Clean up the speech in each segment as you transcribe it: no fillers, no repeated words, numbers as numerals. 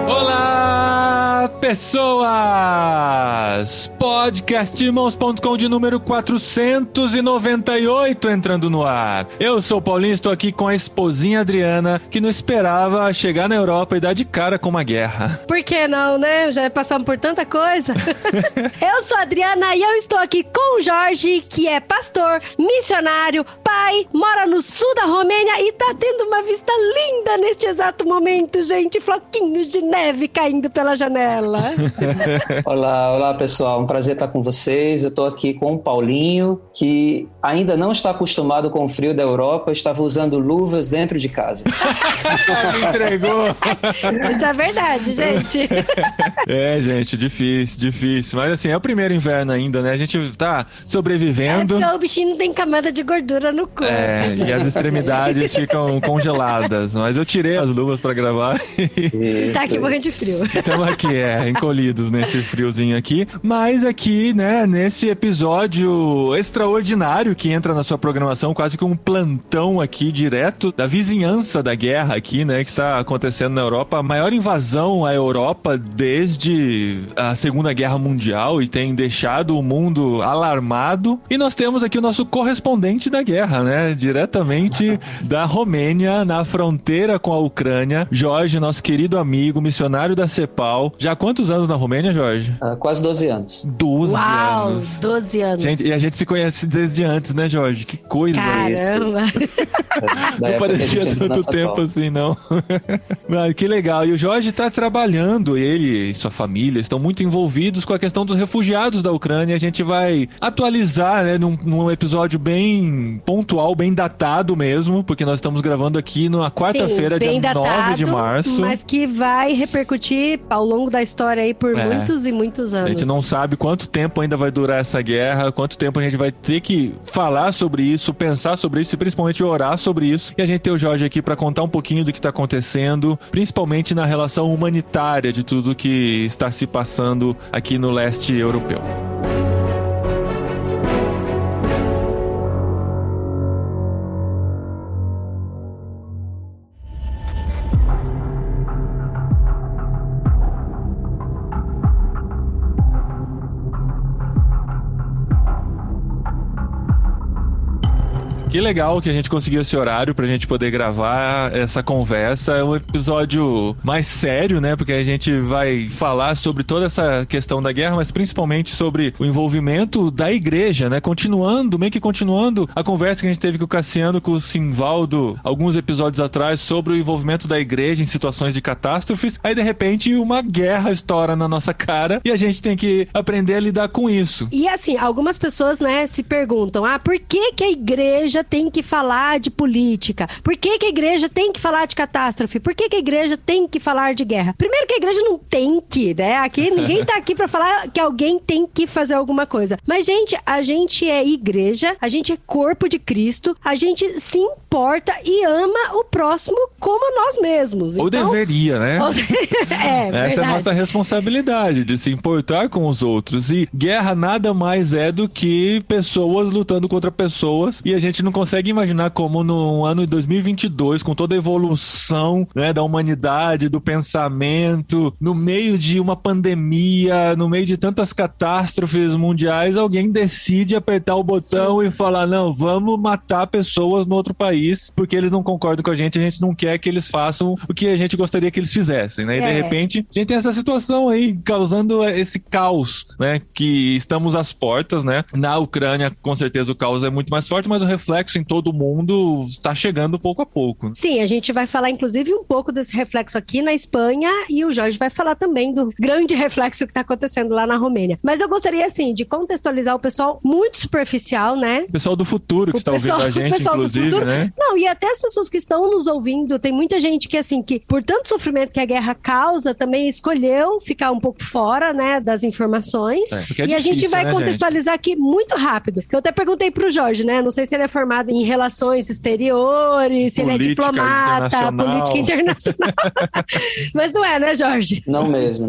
Olá, pessoas! Podcastirmãos.com de número 498 entrando no ar. Eu sou o Paulinho, estou aqui com a esposinha Adriana, que não esperava chegar na Europa e dar de cara com uma guerra. Por que não, né? Já passamos por tanta coisa. Eu sou a Adriana e eu estou aqui com o Jorge, que é pastor, missionário, pai, mora no sul da Romênia e tá tendo uma vista linda neste exato momento, gente. Floquinhos de neve caindo pela janela. Olá pessoal, um prazer estar com vocês. Eu estou aqui com o Paulinho, que ainda não está acostumado com o frio da Europa, estava usando luvas dentro de casa. Me entregou! Isso é verdade, gente. É, gente, difícil. Mas assim, é o primeiro inverno ainda, né? A gente tá sobrevivendo. Porque o bichinho não tem camada de gordura no corpo. E as extremidades ficam congeladas. Mas eu tirei as luvas pra gravar. Tá aqui morrendo de frio. Estamos aqui, encolhidos nesse friozinho aqui. Mas aqui, né, nesse episódio extraordinário que entra na sua programação, quase que um plantão aqui direto da vizinhança da guerra aqui, né, que está acontecendo na Europa. A maior invasão à Europa desde a Segunda Guerra Mundial e tem deixado o mundo alarmado. E nós temos aqui o nosso correspondente da guerra, né, diretamente da Romênia, na fronteira com a Ucrânia, Jorge, nosso querido amigo, missionário da CEPAL. Já há quantos anos na Romênia, Jorge? Quase 12 anos. 12 Uau, anos. 12 anos. Gente, e a gente se conhece desde antes, né, Jorge? Que coisa. Caramba. Não parecia tanto tempo assim, não. Mas que legal. E o Jorge tá trabalhando, ele e sua família estão muito envolvidos com a questão dos refugiados da Ucrânia. A gente vai atualizar, né, num episódio bem pontual, bem datado mesmo, porque nós estamos gravando aqui na quarta-feira, dia 9 de março. Mas que vai repercutir ao longo da história aí por muitos e muitos anos. A gente não sabe quanto tempo ainda vai durar essa guerra, quanto tempo a gente vai ter que falar sobre isso, pensar sobre isso e principalmente orar sobre isso. E a gente tem o Jorge aqui para contar um pouquinho do que está acontecendo, principalmente na relação humanitária de tudo que está se passando aqui no leste europeu. Que legal que a gente conseguiu esse horário pra gente poder gravar essa conversa. É um episódio mais sério, né? Porque a gente vai falar sobre toda essa questão da guerra, mas principalmente sobre o envolvimento da igreja, né? Meio que continuando a conversa que a gente teve com o Cassiano, com o Simvaldo, alguns episódios atrás, sobre o envolvimento da igreja em situações de catástrofes. Aí, de repente, uma guerra estoura na nossa cara e a gente tem que aprender a lidar com isso. E assim, algumas pessoas, né, se perguntam, por que a igreja tem que falar de política? Por que a igreja tem que falar de catástrofe? Por que a igreja tem que falar de guerra? Primeiro que a igreja não tem que, né? Aqui, ninguém tá aqui pra falar que alguém tem que fazer alguma coisa. Mas, gente, a gente é igreja, a gente é corpo de Cristo, a gente se importa e ama o próximo como nós mesmos. Ou então, deveria, né? Essa é a nossa responsabilidade, de se importar com os outros. E guerra nada mais é do que pessoas lutando contra pessoas, e a gente não consegue imaginar como no ano de 2022, com toda a evolução, né, da humanidade, do pensamento, no meio de uma pandemia, no meio de tantas catástrofes mundiais, alguém decide apertar o botão e falar, não, vamos matar pessoas no outro país, porque eles não concordam com a gente não quer que eles façam o que a gente gostaria que eles fizessem, né? E de repente, a gente tem essa situação aí, causando esse caos, né, que estamos às portas, né? Na Ucrânia, com certeza, o caos é muito mais forte, mas o reflexo em todo mundo está chegando pouco a pouco. Sim, a gente vai falar inclusive um pouco desse reflexo aqui na Espanha e o Jorge vai falar também do grande reflexo que está acontecendo lá na Romênia. Mas eu gostaria, assim, de contextualizar o pessoal muito superficial, né? O pessoal do futuro que está ouvindo a gente, inclusive, né? Não, e até as pessoas que estão nos ouvindo, tem muita gente que, assim, que por tanto sofrimento que a guerra causa, também escolheu ficar um pouco fora, né, das informações. É e a gente vai contextualizar aqui muito rápido. Eu até perguntei pro Jorge, né? Não sei se ele é formado formado em relações exteriores, se ele é diplomata, política internacional. Mas não é, né, Jorge? Não mesmo.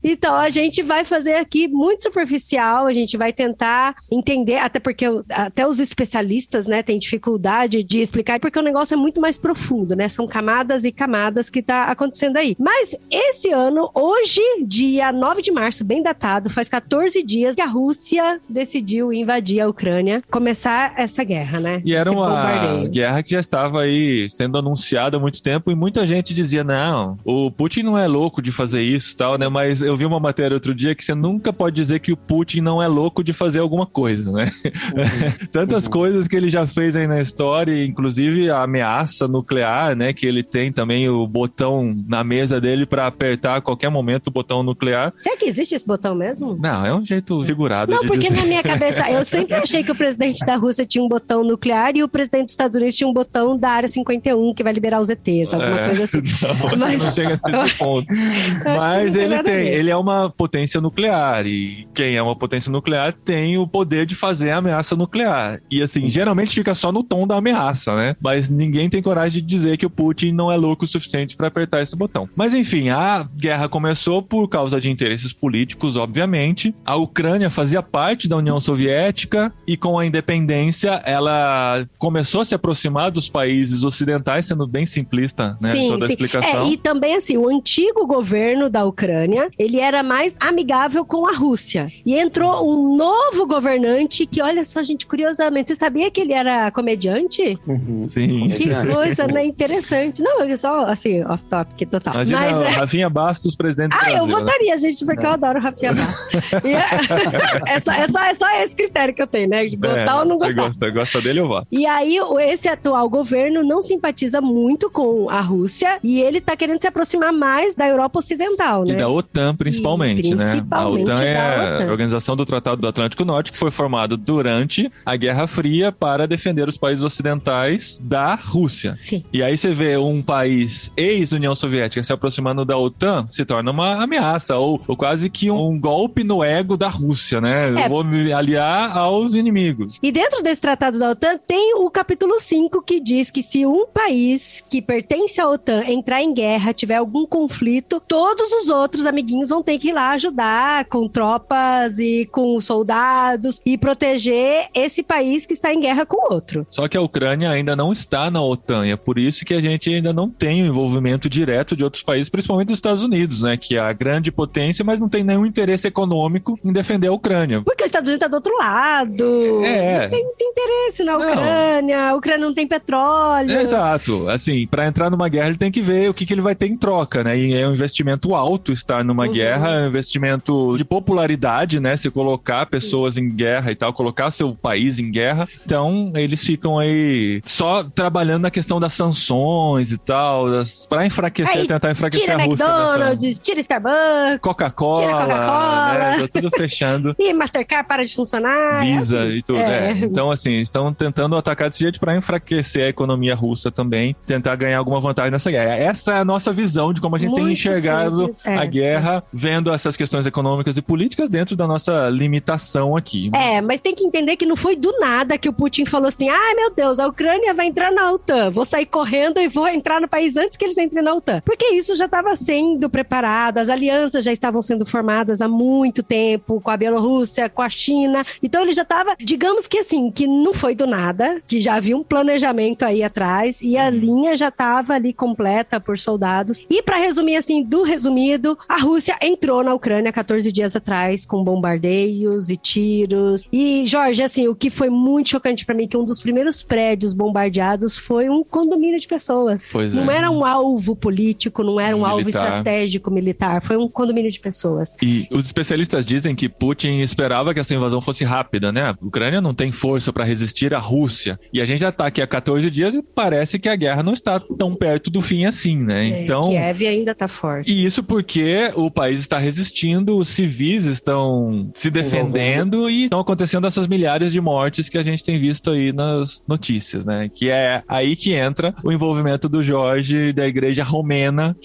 Então, a gente vai fazer aqui muito superficial, a gente vai tentar entender, até porque até os especialistas, né, têm dificuldade de explicar, porque o negócio é muito mais profundo, né? São camadas e camadas que tá acontecendo aí. Mas esse ano, hoje, dia 9 de março, bem datado, faz 14 dias que a Rússia decidiu invadir a Ucrânia, começar essa guerra, né? E era esse uma bombardeio. guerra que já estava aí sendo anunciada há muito tempo e muita gente dizia, não, o Putin não é louco de fazer isso e tal, né? Mas eu vi uma matéria outro dia que você nunca pode dizer que o Putin não é louco de fazer alguma coisa, né? Tantas coisas que ele já fez aí na história, inclusive a ameaça nuclear, né? Que ele tem também o botão na mesa dele para apertar a qualquer momento o botão nuclear. Será que existe esse botão mesmo? Não, é um jeito figurado Não, de porque dizer. na minha cabeça, eu sempre achei que o presidente da Rússia tinha um botão nuclear e o presidente dos Estados Unidos tinha um botão da Área 51 que vai liberar os ETs, alguma coisa assim. Não chega nesse ponto. Mas ele é uma potência nuclear e quem é uma potência nuclear tem o poder de fazer a ameaça nuclear. E assim, geralmente fica só no tom da ameaça, né? Mas ninguém tem coragem de dizer que o Putin não é louco o suficiente para apertar esse botão. Mas enfim, a guerra começou por causa de interesses políticos, obviamente. A Ucrânia fazia parte da União Soviética e com a independência ela começou a se aproximar dos países ocidentais, sendo bem simplista, né? Sim, toda a explicação. E também assim, o antigo governo da Ucrânia, ele era mais amigável com a Rússia. E entrou um novo governante que, olha só, gente, curiosamente, você sabia que ele era comediante? Sim. Que coisa, né? Interessante. Não, é só, assim, off-topic total. Imagina Mas, Rafinha Bastos, presidente do Brasil. eu votaria, gente, porque eu adoro o Rafinha Bastos. É só esse critério que eu tenho, né? De gostar ou não gostar. Você gosta dele, eu voto. E aí, esse atual governo não simpatiza muito com a Rússia e ele tá querendo se aproximar mais da Europa Ocidental, né? E da OTAN, principalmente, né? A OTAN é a Organização do Tratado do Atlântico Norte, que foi formada durante a Guerra Fria para defender os países ocidentais da Rússia. Sim. E aí você vê um país ex-União Soviética se aproximando da OTAN, se torna uma ameaça, ou quase que um golpe no ego da Rússia, né? Eu vou me aliar aos inimigos. E dentro desse tratado da OTAN tem o capítulo 5 que diz que se um país que pertence à OTAN entrar em guerra, tiver algum conflito, todos os outros amiguinhos vão ter que ir lá ajudar com tropas e com soldados e proteger esse país que está em guerra com o outro. Só que a Ucrânia ainda não está na OTAN, e é por isso que a gente ainda não tem o envolvimento direto de outros países, principalmente dos Estados Unidos, né? Que é a grande potência, mas não tem nenhum interesse econômico em defender a Ucrânia. Porque os Estados Unidos está do outro lado. Não tem interesse na Ucrânia. A Ucrânia não tem petróleo. Exato. Assim, para entrar numa guerra, ele tem que ver o que ele vai ter em troca, né? E é um investimento alto estar numa guerra, é um investimento de popularidade, né? Se colocar pessoas em guerra e tal, colocar seu país em guerra. Então, eles ficam aí só trabalhando na questão das sanções e tal, para enfraquecer, tentar enfraquecer a Rússia. Tira McDonald's, tira Starbucks, Coca-Cola, tira Coca-Cola. Né? Tá tudo fechando. E Mastercard para de funcionar. Visa e tudo. Então, assim, estão tentando atacar desse jeito para enfraquecer a economia russa também, tentar ganhar alguma vantagem nessa guerra. Essa é a nossa visão de como a gente tem enxergado a guerra, vendo essas questões econômicas e políticas dentro da nossa limitação aqui. Mas tem que entender que não foi do nada que o Putin falou assim, meu Deus, a Ucrânia vai entrar na OTAN, vou sair correndo e vou entrar no país antes que eles entrem na OTAN. Porque isso já estava sendo preparado, as alianças já estavam sendo formadas há muito tempo, com a Bielorrússia, com a China. Então ele já estava, digamos que assim, que não foi do nada, que já havia um planejamento aí atrás e a linha já estava ali completa por soldados. E para resumir assim, do resumido, a Rússia entrou na Ucrânia 14 dias atrás com bombardeios e tiros. E, Jorge, assim, o que foi muito chocante para mim, que um dos primeiros prédios bombardeados foi um condomínio de pessoas. Não era um alvo político, não era um alvo estratégico militar, foi um condomínio de pessoas. E os especialistas dizem que Putin esperava que essa invasão fosse rápida, né? A Ucrânia não tem força para resistir à Rússia. E a gente já tá aqui há 14 dias e parece que a guerra não está tão perto do fim assim, né? Então, Kiev ainda tá forte. E isso porque o país está resistindo, os civis estão se defendendo e estão acontecendo essas milhares de mortes que a gente tem visto aí nas notícias, né? Que é aí que entra o envolvimento do Jorge da igreja romena,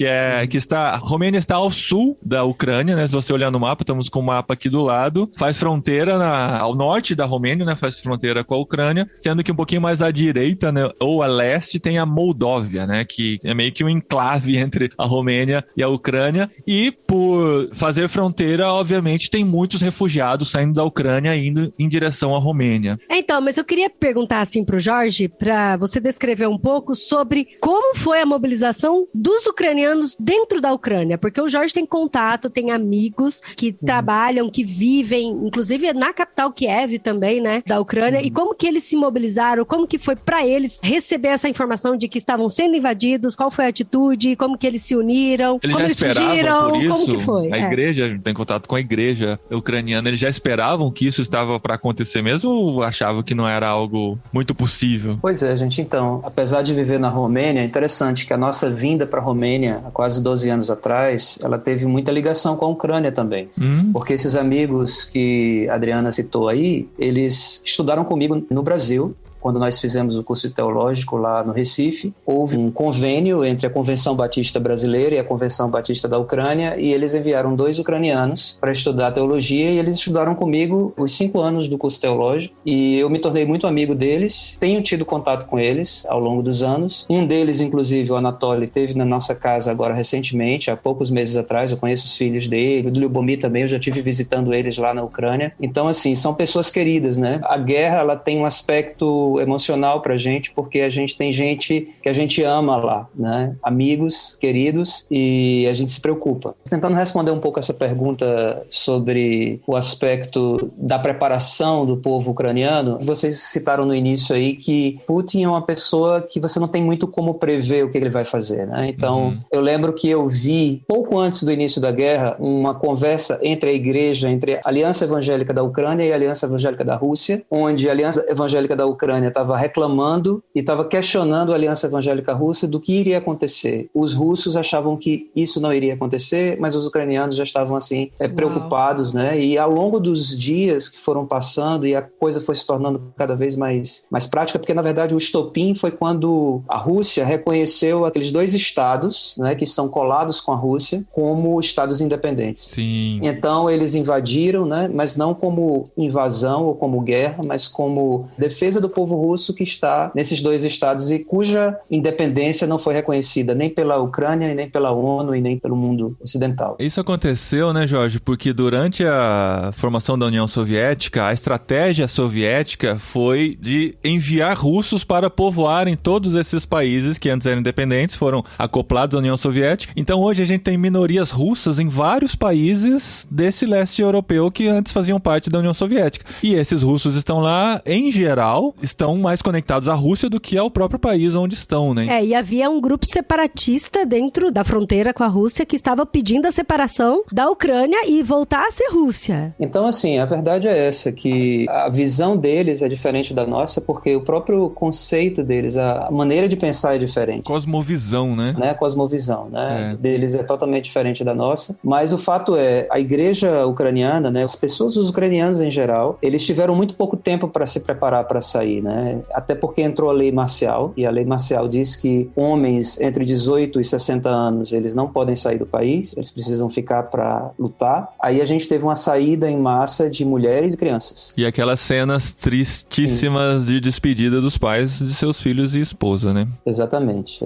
a Romênia está ao sul da Ucrânia, né? Se você olhar no mapa, estamos com o mapa aqui do lado, faz fronteira ao norte da Romênia, né? Faz fronteira com a Ucrânia, sendo que um pouquinho mais à direita, né, ou a leste, tem a Moldóvia, né, que é meio que um enclave entre a Romênia e a Ucrânia, e por fazer fronteira, obviamente, tem muitos refugiados saindo da Ucrânia indo em direção à Romênia. Então, mas eu queria perguntar assim pro Jorge, para você descrever um pouco sobre como foi a mobilização dos ucranianos dentro da Ucrânia, porque o Jorge tem contato, tem amigos que trabalham, que vivem, inclusive na capital Kiev também, né, da Ucrânia, e como que eles se mobilizaram, como que foi para eles receber essa informação de que estavam sendo invadidos, qual foi a atitude, como que eles se uniram, eles como já eles fugiram, por isso, como que foi? A igreja, tem contato com a igreja ucraniana, eles já esperavam que isso estava para acontecer mesmo ou achavam que não era algo muito possível? Pois é, gente, então, apesar de viver na Romênia, é interessante que a nossa vinda para a Romênia, há quase 12 anos atrás, ela teve muita ligação com a Ucrânia também, porque esses amigos que a Adriana citou aí, eles estudaram comigo no Brasil. Quando nós fizemos o curso teológico lá no Recife, houve um convênio entre a Convenção Batista Brasileira e a Convenção Batista da Ucrânia, e eles enviaram 2 ucranianos para estudar teologia, e eles estudaram comigo os 5 anos do curso teológico, e eu me tornei muito amigo deles, tenho tido contato com eles ao longo dos anos. Um deles, inclusive, o Anatoly, esteve na nossa casa agora recentemente, há poucos meses atrás, eu conheço os filhos dele, o do Lyubomir também, eu já estive visitando eles lá na Ucrânia. Então, assim, são pessoas queridas, né? A guerra, ela tem um aspecto emocional pra gente, porque a gente tem gente que a gente ama lá, né? Amigos, queridos, e a gente se preocupa. Tentando responder um pouco essa pergunta sobre o aspecto da preparação do povo ucraniano, vocês citaram no início aí que Putin é uma pessoa que você não tem muito como prever o que ele vai fazer, né? Então, eu lembro que eu vi, pouco antes do início da guerra, uma conversa entre a igreja, entre a Aliança Evangélica da Ucrânia e a Aliança Evangélica da Rússia, onde a Aliança Evangélica da Ucrânia estava reclamando e estava questionando a Aliança Evangélica Russa do que iria acontecer. Os russos achavam que isso não iria acontecer, mas os ucranianos já estavam assim preocupados, né? E ao longo dos dias que foram passando e a coisa foi se tornando cada vez mais prática, porque na verdade o estopim foi quando a Rússia reconheceu aqueles 2 estados, né, que são colados com a Rússia, como estados independentes. Sim. Então eles invadiram, né, mas não como invasão ou como guerra, mas como defesa do povo russo que está nesses 2 estados e cuja independência não foi reconhecida nem pela Ucrânia, e nem pela ONU, e nem pelo mundo ocidental. Isso aconteceu, né, Jorge? Porque durante a formação da União Soviética, a estratégia soviética foi de enviar russos para povoarem todos esses países que antes eram independentes, foram acoplados à União Soviética. Então hoje a gente tem minorias russas em vários países desse leste europeu que antes faziam parte da União Soviética. E esses russos estão lá, em geral, estão mais conectados à Rússia do que ao próprio país onde estão, né? E havia um grupo separatista dentro da fronteira com a Rússia que estava pedindo a separação da Ucrânia e voltar a ser Rússia. Então, assim, a verdade é essa, que a visão deles é diferente da nossa, porque o próprio conceito deles, a maneira de pensar é diferente. Cosmovisão, né? Cosmovisão, né? Deles é totalmente diferente da nossa, mas o fato é, a igreja ucraniana, né, as pessoas, os ucranianos em geral, eles tiveram muito pouco tempo para se preparar para sair, né? Até porque entrou a lei marcial, e a lei marcial diz que homens entre 18 e 60 anos, eles não podem sair do país, eles precisam ficar para lutar. Aí a gente teve uma saída em massa de mulheres e crianças. E aquelas cenas tristíssimas de despedida dos pais de seus filhos e esposa, né? Exatamente.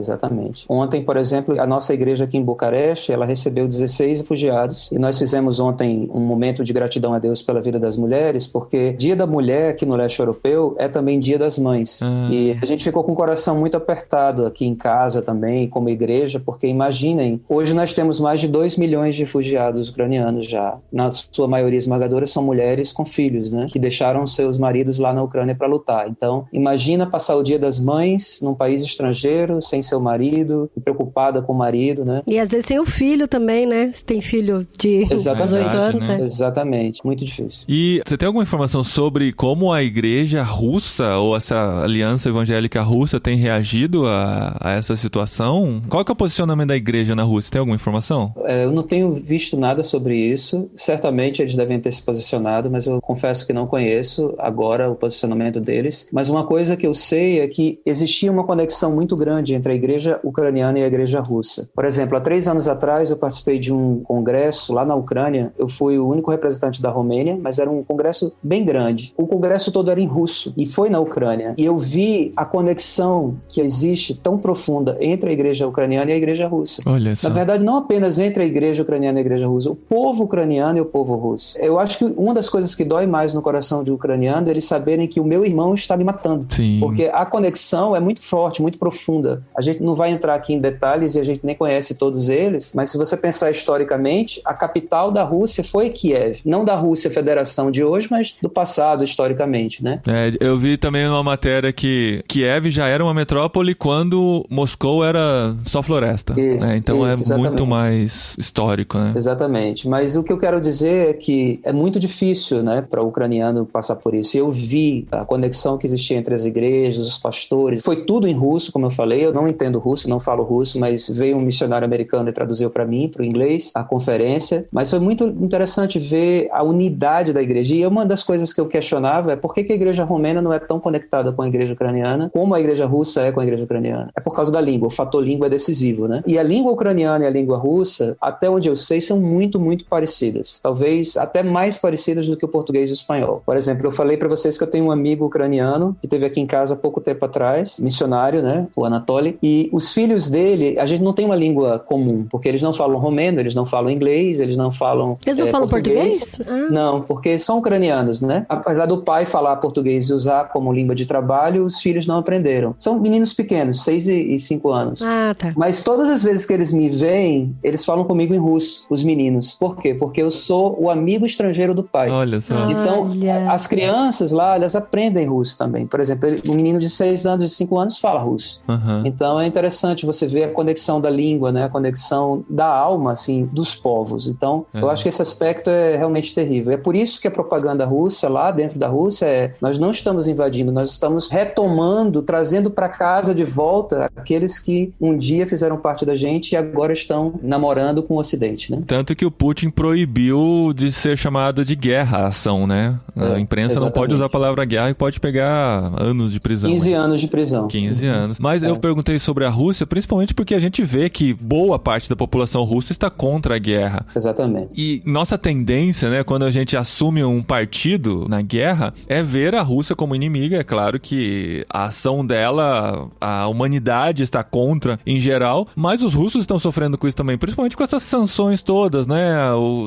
Ontem, por exemplo, a nossa igreja aqui em Bucareste, ela recebeu 16 refugiados, e nós fizemos ontem um momento de gratidão a Deus pela vida das mulheres, porque Dia da Mulher aqui no leste europeu é também Dia das Mães. E a gente ficou com o coração muito apertado aqui em casa também, como igreja, porque imaginem, hoje nós temos mais de 2 milhões de refugiados ucranianos já. Na sua maioria esmagadora são mulheres com filhos, né? Que deixaram seus maridos lá na Ucrânia para lutar. Então, imagina passar o Dia das Mães num país estrangeiro, sem seu marido, preocupada com o marido, né? E às vezes sem o filho também, né? Se tem filho de 18 anos, né? Exatamente, muito difícil. E você tem alguma informação sobre como a igreja russa, ou essa aliança evangélica russa, tem reagido a essa situação? Qual que é o posicionamento da igreja na Rússia? Tem alguma informação? Eu não tenho visto nada sobre isso. Certamente eles devem ter se posicionado, mas eu confesso que não conheço agora o posicionamento deles. Mas uma coisa que eu sei é que existia uma conexão muito grande entre a igreja ucraniana e a igreja russa. Por exemplo, há 3 anos atrás eu participei de um congresso lá na Ucrânia. Eu fui o único representante da Romênia, mas era um congresso bem grande. O congresso todo era em russo. E foi na Ucrânia. E eu vi a conexão que existe tão profunda entre a igreja ucraniana e a igreja russa. Olha só. Na verdade, não apenas entre a igreja ucraniana e a igreja russa, o povo ucraniano e o povo russo. Eu acho que uma das coisas que dói mais no coração de ucraniano é eles saberem que o meu irmão está me matando. Sim. Porque a conexão é muito forte, muito profunda. A gente não vai entrar aqui em detalhes e a gente nem conhece todos eles, mas se você pensar historicamente, a capital da Rússia foi Kiev. Não da Rússia Federação de hoje, mas do passado, historicamente, né? Eu vi também uma matéria que Kiev já era uma metrópole quando Moscou era só floresta. Isso, né? Então isso, é exatamente. muito mais histórico, né? Exatamente. Mas o que eu quero dizer é que é muito difícil, né, para o ucraniano passar por isso. Eu vi a conexão que existia entre as igrejas, os pastores. Foi tudo em russo, como eu falei. Eu não entendo russo, não falo russo, mas veio um missionário americano e traduziu para mim, para o inglês, a conferência. Mas foi muito interessante ver a unidade da igreja. E uma das coisas que eu questionava é por que a igreja romena não é tão conectada com a igreja ucraniana como a igreja russa é com a igreja ucraniana. É por causa da língua. O fator língua é decisivo, né? E a língua ucraniana e a língua russa, até onde eu sei, são muito, muito parecidas. Talvez até mais parecidas do que o português e o espanhol. Por exemplo, eu falei para vocês que eu tenho um amigo ucraniano que esteve aqui em casa há pouco tempo atrás, missionário, né? O Anatoly. E os filhos dele, a gente não tem uma língua comum, porque eles não falam romeno, eles não falam inglês, eles não falam Eles não falam português? Não, porque são ucranianos, né? Apesar do pai falar português e usar como língua de trabalho, os filhos não aprenderam. São meninos pequenos, 6 e 5 anos. Ah, tá. Mas todas as vezes que eles me veem, eles falam comigo em russo, os meninos. Por quê? Porque eu sou o amigo estrangeiro do pai. Olha só. Então, as crianças lá, elas aprendem russo também. Por exemplo, um menino de 6 anos, de 5 anos, fala russo. Uhum. Então, é interessante você ver a conexão da língua, né? A conexão da alma, assim, dos povos. Então, eu acho que esse aspecto é realmente terrível. É por isso que a propaganda russa, lá dentro da Rússia, nós não estamos invadindo, nós estamos retomando, trazendo para casa de volta aqueles que um dia fizeram parte da gente e agora estão namorando com o Ocidente, né? Tanto que o Putin proibiu de ser chamada de guerra a ação, né? A imprensa exatamente. Não pode usar a palavra guerra e pode pegar anos de prisão. 15 anos de prisão. 15 anos. Mas eu perguntei sobre a Rússia, principalmente porque a gente vê que boa parte da população russa está contra a guerra. Exatamente. E nossa tendência, né, quando a gente assume um partido na guerra, é ver a Rússia como inimiga. É claro que a ação dela, a humanidade está contra em geral, mas os russos estão sofrendo com isso também, principalmente com essas sanções todas, né?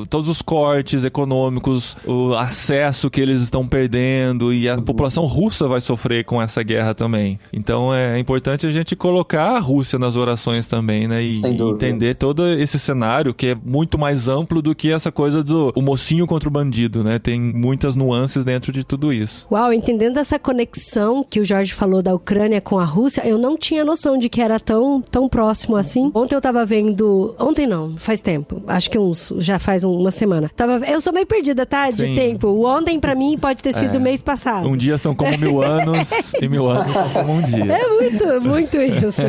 Todos os cortes econômicos, o acesso que eles estão perdendo, e a população russa vai sofrer com essa guerra também. Então é importante a gente colocar a Rússia nas orações também, né? E entender todo esse cenário que é muito mais amplo do que essa coisa do o mocinho contra o bandido, né? Tem muitas nuances dentro de tudo isso. Uau, entendendo essa conexão que o Jorge falou da Ucrânia com a Rússia, eu não tinha noção de que era tão próximo assim. Ontem eu tava vendo... Ontem não, faz tempo. Acho que já faz uma semana. Eu sou meio perdida, tá? De tempo. O ontem pra mim pode ter sido mês passado. Um dia são como 1000 anos e 1000 anos são como um dia. É muito isso.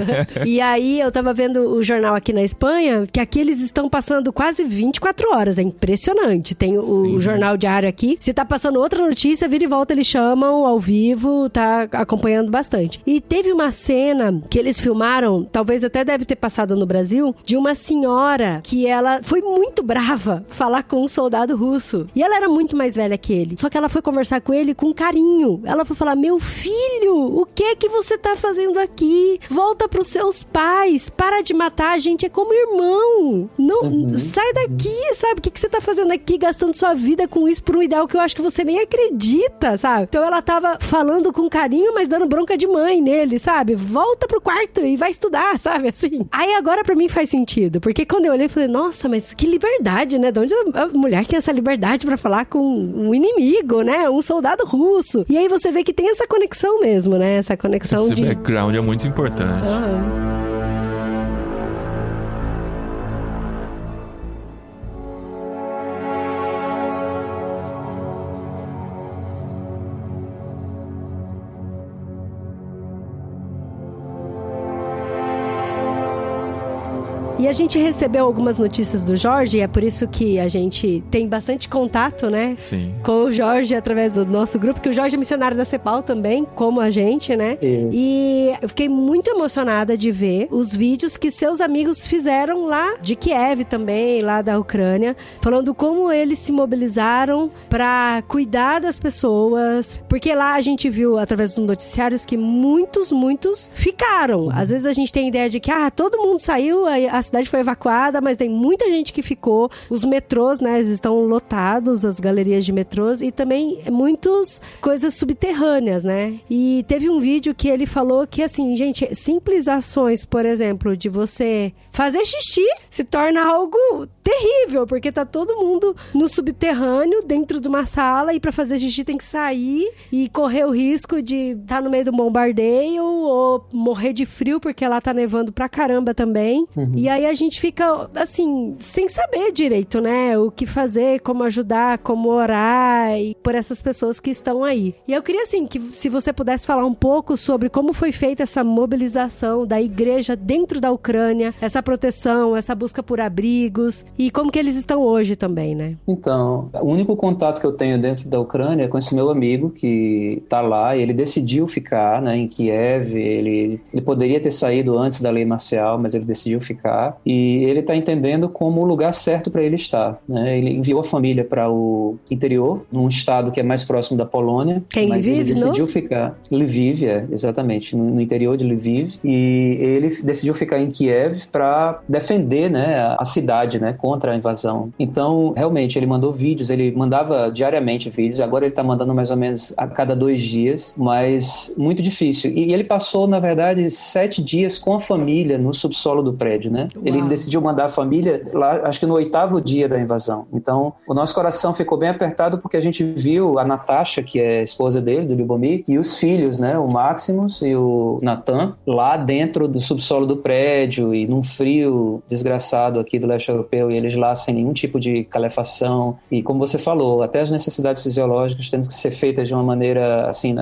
E aí eu tava vendo o jornal aqui na Espanha, que aqui eles estão passando quase 24 horas. É impressionante. Tem o jornal diário aqui. Se tá passando outra notícia, vira e volta, eles chamam ao vivo, tá acompanhando bastante. E teve uma cena que eles filmaram, talvez até deve ter passado no Brasil, de uma senhora que ela foi muito brava falar com um soldado russo. E ela era muito mais velha que ele. Só que ela foi conversar com ele com carinho. Ela foi falar: meu filho, o que é que você tá fazendo aqui? Volta pros seus pais. Para de matar, a gente é como irmão. Não, sai daqui, sabe? O que você tá fazendo aqui, gastando sua vida com isso por um ideal que eu acho que você nem acredita, sabe? Então ela tava falando com carinho, mas dando bronca de mãe nele, sabe? Volta pro quarto e vai estudar, sabe? Assim. Aí agora pra mim faz sentido, porque quando eu olhei, eu falei: nossa, mas que liberdade, né? De onde a mulher tem essa liberdade pra falar com um inimigo, né? Um soldado russo. E aí você vê que tem essa conexão mesmo, né? Essa conexão Esse background é muito importante. E E a gente recebeu algumas notícias do Jorge, e é por isso que a gente tem bastante contato, né? Sim. Com o Jorge através do nosso grupo, que o Jorge é missionário da CEPAL também, como a gente, né? Isso. E eu fiquei muito emocionada de ver os vídeos que seus amigos fizeram lá de Kiev também, lá da Ucrânia, falando como eles se mobilizaram pra cuidar das pessoas, porque lá a gente viu através dos noticiários que muitos ficaram. Às vezes a gente tem a ideia de que todo mundo saiu, a cidade foi evacuada, mas tem muita gente que ficou. Os metrôs, né, estão lotados, as galerias de metrôs, e também muitas coisas subterrâneas, né? E teve um vídeo que ele falou que, assim, gente, simples ações, por exemplo, de você fazer xixi se torna algo terrível, porque tá todo mundo no subterrâneo, dentro de uma sala, e pra fazer xixi tem que sair e correr o risco de estar no meio do bombardeio ou morrer de frio, porque lá tá nevando pra caramba também. E aí a gente fica, assim, sem saber direito, né? O que fazer, como ajudar, como orar e por essas pessoas que estão aí. E eu queria, assim, que se você pudesse falar um pouco sobre como foi feita essa mobilização da igreja dentro da Ucrânia, essa proteção, essa busca por abrigos, e como que eles estão hoje também, né? Então, o único contato que eu tenho dentro da Ucrânia é com esse meu amigo que tá lá, e ele decidiu ficar, né, em Kiev. Ele poderia ter saído antes da lei marcial, mas ele decidiu ficar, e ele tá entendendo como o lugar certo para ele estar, né? Ele enviou a família para o interior, num estado que é mais próximo da Polônia, mas Lviv, ele decidiu ficar... Lviv, exatamente, no interior de Lviv, e ele decidiu ficar em Kiev para defender, né, a cidade, né, contra a invasão. Então, realmente, ele mandou vídeos, ele mandava diariamente vídeos, agora ele está mandando mais ou menos a cada 2 dias, mas muito difícil. E ele passou, na verdade, 7 dias com a família no subsolo do prédio, né? Uau. Ele decidiu mandar a família lá, acho que no 8º dia da invasão. Então, o nosso coração ficou bem apertado porque a gente viu a Natasha, que é a esposa dele, do Lubomir, e os filhos, né, o Maximus e o Nathan, lá dentro do subsolo do prédio e num frio desgraçado aqui do leste europeu, e eles lá sem nenhum tipo de calefação. E como você falou, até as necessidades fisiológicas têm que ser feitas de uma maneira assim,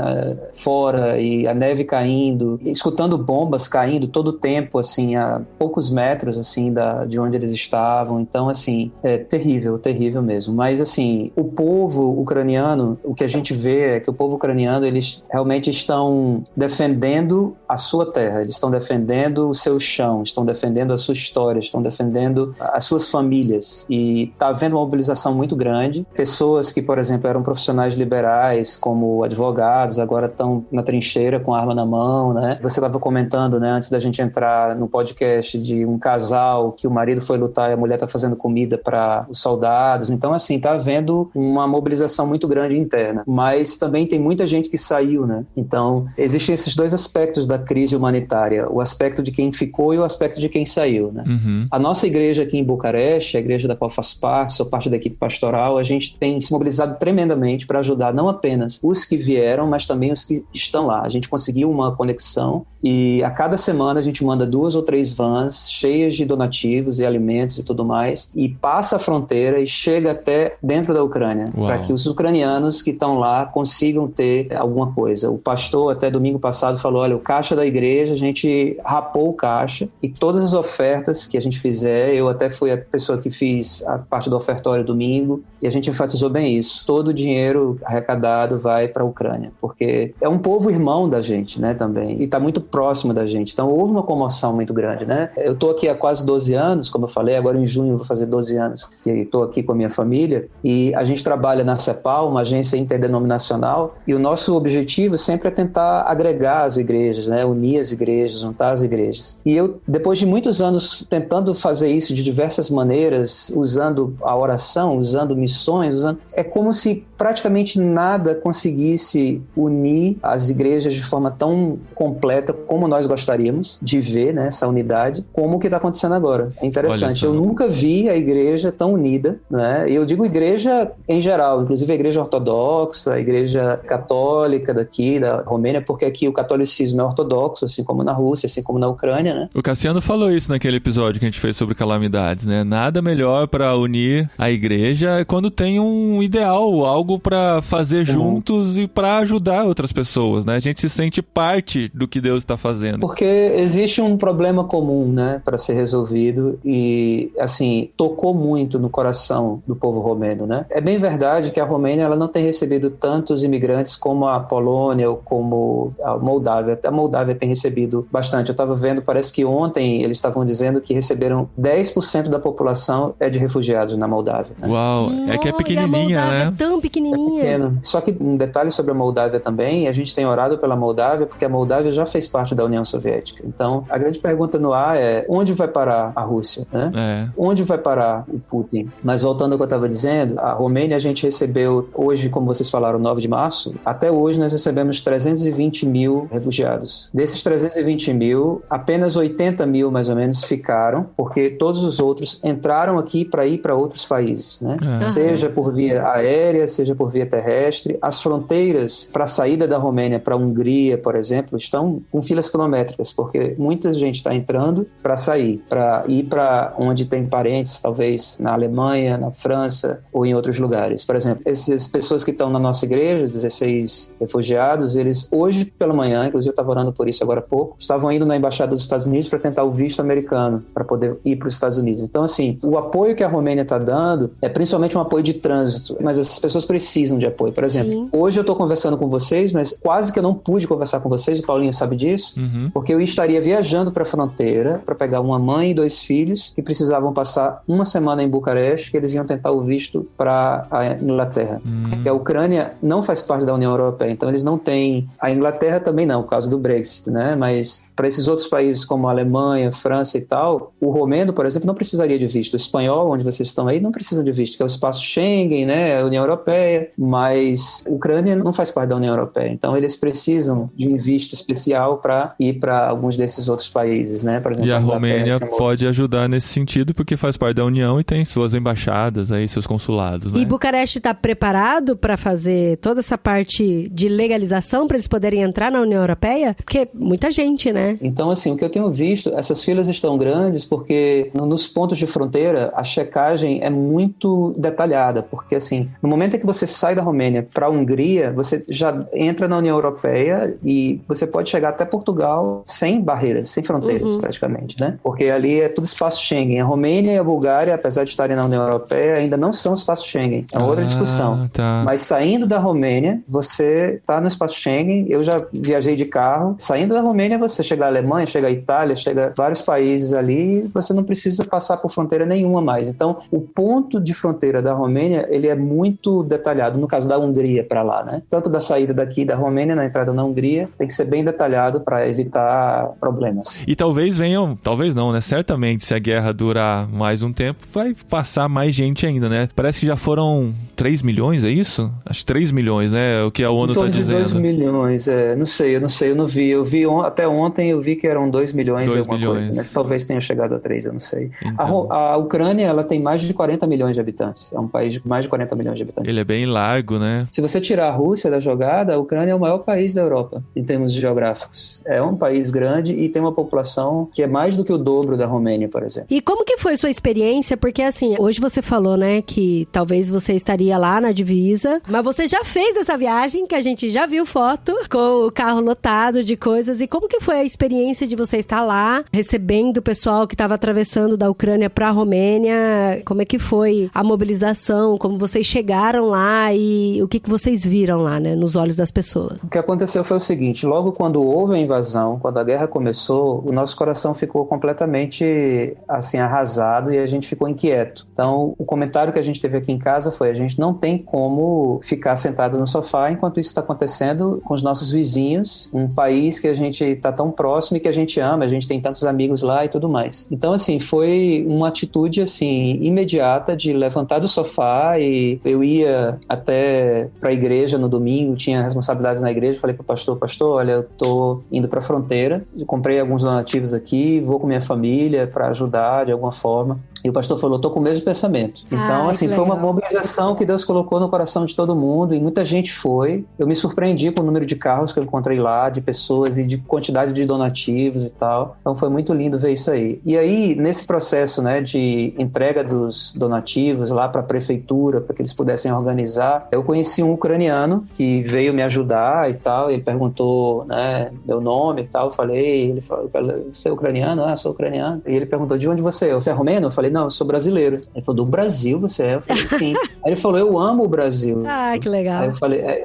fora, e a neve caindo, escutando bombas caindo todo o tempo, assim, a poucos metros, assim, de onde eles estavam. Então, assim, é terrível mesmo. Mas, assim, o povo ucraniano, o que a gente vê é que o povo ucraniano, eles realmente estão defendendo a sua terra, eles estão defendendo o seu chão, estão defendendo a sua história, estão defendendo as suas famílias. E está havendo uma mobilização muito grande. Pessoas que, por exemplo, eram profissionais liberais, como advogados, agora estão na trincheira com a arma na mão, né? Você estava comentando, né, antes da gente entrar no podcast, de um casal que o marido foi lutar e a mulher está fazendo comida para os soldados. Então, assim, está havendo uma mobilização muito grande interna. Mas também tem muita gente que saiu, né? Então, existem esses 2 aspectos da crise humanitária. O aspecto de quem ficou e o aspecto de quem saiu, né? A nossa igreja aqui em Bucareste, a igreja da qual faço parte, sou parte da equipe pastoral, a gente tem se mobilizado tremendamente para ajudar não apenas os que vieram, mas também os que estão lá. A gente conseguiu uma conexão e a cada semana a gente manda 2 ou 3 vans cheias de donativos e alimentos e tudo mais, e passa a fronteira e chega até dentro da Ucrânia, para que os ucranianos que estão lá consigam ter alguma coisa. O pastor até domingo passado falou, olha, o caixa da igreja, a gente rapou o caixa, e todas as ofertas que a gente fizer, eu até fui a pessoa que fiz a parte do ofertório domingo, e a gente enfatizou bem isso, todo o dinheiro arrecadado vai para a Ucrânia, porque é um povo irmão da gente, né, também, e está muito próximo da gente. Então houve uma comoção muito grande, né? Eu estou aqui há quase 12 anos, como eu falei, agora em junho eu vou fazer 12 anos que estou aqui com a minha família, e a gente trabalha na CEPAL, uma agência interdenominacional, e o nosso objetivo sempre é tentar agregar as igrejas, né? Unir as igrejas, juntar as igrejas. E eu, depois de muitos anos tentando fazer isso de diversas maneiras, usando a oração, usando missões, é como se praticamente nada conseguisse unir as igrejas de forma tão completa como nós gostaríamos de ver, né, essa unidade, como o que está acontecendo agora. É interessante, eu nunca vi a igreja tão unida, né? E eu digo igreja em geral, inclusive a igreja ortodoxa, a igreja católica daqui, da Romênia, porque aqui o catolicismo é ortodoxo, assim como na Rússia, assim como na Ucrânia, né? O Cassiano falou isso naquele episódio que a gente fez sobre calamidades, né? Nada melhor para unir a igreja quando tem um ideal, algo para fazer juntos e para ajudar outras pessoas, né? A gente se sente parte do que Deus está fazendo. Porque existe um problema comum, né, para ser resolvido e, assim, tocou muito no coração do povo romeno, né? É bem verdade que a Romênia, ela não tem recebido tantos imigrantes como a Polônia ou como a Moldávia. A Moldávia tem recebido bastante. Eu estava vendo, parece que ontem eles estavam dizendo que receberam 10% da população é de refugiados na Moldávia. Né? Uau, é que é pequenininha, a Moldávia né? É tão pequenininha. É pequeno. Só que um detalhe sobre a Moldávia também, a gente tem orado pela Moldávia porque a Moldávia já fez parte da União Soviética. Então, a grande pergunta no ar é onde vai parar a Rússia? Né? Onde vai parar o Putin? Mas voltando ao que eu estava dizendo, a Romênia a gente recebeu hoje, como vocês falaram, 9 de março, até hoje nós recebemos 320 mil refugiados. Desses 320 mil, apenas 80 mil mais ou menos ficaram, porque todos os outros entraram aqui para ir para outros países, né? Seja por via aérea, seja por via terrestre. As fronteiras para a saída da Romênia para a Hungria, por exemplo, estão com filas quilométricas, porque muita gente está entrando para sair, para ir para onde tem parentes, talvez na Alemanha, na França ou em outros lugares. Por exemplo, essas pessoas que estão na nossa igreja, 16 refugiados, eles hoje pela manhã, inclusive eu estava orando por isso agora há pouco, estavam indo na Embaixada dos Estados Unidos para tentar o visto americano, para poder ir para os Estados Unidos. Então, assim, o apoio que a Romênia está dando é principalmente um apoio de trânsito, mas essas pessoas precisam de apoio. Por exemplo, hoje eu estou conversando com vocês, mas quase que eu não pude conversar com vocês, o Paulinho sabe disso, porque eu estaria viajando para a fronteira para pegar uma mãe e 2 filhos que precisavam passar uma semana em Bucareste, que eles iam tentar o visto para a Inglaterra. Porque a Ucrânia não faz parte da União Europeia, então eles não têm... A Inglaterra também não, por causa do Brexit, né? Mas para esses outros países como a Alemanha, França e tal, o romeno, por exemplo, não precisaria de visto. O espanhol, onde vocês estão aí, não precisa de visto, que é o espaço Schengen, né? A União Europeia, mas a Ucrânia não faz parte da União Europeia, então eles precisam de um visto especial para ir para alguns desses outros países, né? Por exemplo, e a Romênia pode ajudar nesse sentido, porque faz parte da União e tem suas embaixadas aí, seus consulados, né? E Bucareste está preparado para fazer toda essa parte de legalização para eles poderem entrar na União Europeia? Porque muita gente, né? Então, assim, o que eu tenho visto, essas filas estão grandes porque nos pontos de fronteira a checagem é muito detalhada, porque, assim, no momento em que você sai da Romênia para a Hungria, você já entra na União Europeia e você pode chegar até Portugal sem barreiras, sem fronteiras, praticamente, né? Porque ali é tudo espaço Schengen. A Romênia e a Bulgária, apesar de estarem na União Europeia, ainda não são espaço Schengen. É uma outra discussão. Tá. Mas saindo da Romênia, você está no espaço Schengen. Eu já viajei de carro. Saindo da Romênia, você chega à Alemanha, chega à Itália, chega a vários países ali, e você não precisa passar por fronteira nenhuma mais. Então, o ponto de fronteira da Romênia, ele é muito detalhado, no caso da Hungria para lá, né? Tanto da saída daqui da Romênia, na entrada na Hungria, tem que ser bem detalhado para evitar problemas. E talvez venham, talvez não, né? Certamente, se a guerra durar mais um tempo, vai passar mais gente ainda, né? Parece que já foram 3 milhões, é isso? Acho que 3 milhões, né? O que a ONU está dizendo. 2 milhões, não sei, eu não vi. Eu vi até ontem, eu vi que eram 2 milhões e alguma coisa, né? Talvez tenha chegado a 3, eu não sei. Então. A Ucrânia, ela tem mais de 40 milhões de habitantes. É um país de mais de 40 milhões de habitantes. Ele é bem largo, né? Se você tirar a Rússia da jogada, a Ucrânia é o maior país da Europa, em termos geográficos. É um país grande e tem uma população que é mais do que o dobro da Romênia, por exemplo. E como que foi sua experiência? Porque, assim, hoje você falou, né, que talvez você estaria lá na divisa, mas você já fez essa viagem, que a gente já viu foto, com o carro lotado de coisas. E como que foi a experiência de você estar lá, recebendo o pessoal que estava atravessando da Ucrânia para a Romênia? Como é que foi a mobilização? Como vocês chegaram lá e o que vocês viram lá, né, nos olhos das pessoas? O que aconteceu foi o seguinte: logo quando houve a invasão, quando a guerra começou, o nosso coração ficou completamente, assim, arrasado e a gente ficou inquieto. Então, o comentário que a gente teve aqui em casa foi: a gente não tem como ficar sentado no sofá enquanto isso está acontecendo com os nossos vizinhos, um país que a gente está tão próximo e que a gente ama, a gente tem tantos amigos lá e tudo mais. Então, assim, foi uma atitude, assim, imediata de levantar do sofá, e eu ia até para a igreja no domingo, tinha responsabilidades na igreja, falei para o pastor: olha, eu tô indo para a fronteira, comprei alguns donativos aqui, vou com minha família para ajudar de alguma forma. E o pastor falou: tô com o mesmo pensamento. Então, assim, foi uma mobilização que Deus colocou no coração de todo mundo, e muita gente foi. Eu me surpreendi com o número de carros que eu encontrei lá, de pessoas e de quantidade de donativos e tal. Então foi muito lindo ver isso aí. E aí, nesse processo, né, de entrega dos donativos lá para a prefeitura, para que eles pudessem organizar, eu conheci um ucraniano que veio me ajudar e tal. Ele perguntou, né, meu nome e tal. Eu falei, ele falou, você é ucraniano? Ah, sou ucraniano. E ele perguntou, de onde você é? Você é romeno? Eu falei, não, eu sou brasileiro. Ele falou, do Brasil você é? Eu falei, sim. Aí ele falou, eu amo o Brasil. Ah, que legal. Aí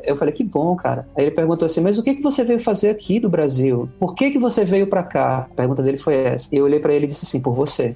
eu falei, que bom, cara. Aí ele perguntou assim, mas o que você veio fazer aqui do Brasil? Por que você veio pra cá? A pergunta dele foi essa. E eu olhei pra ele e disse assim, por você.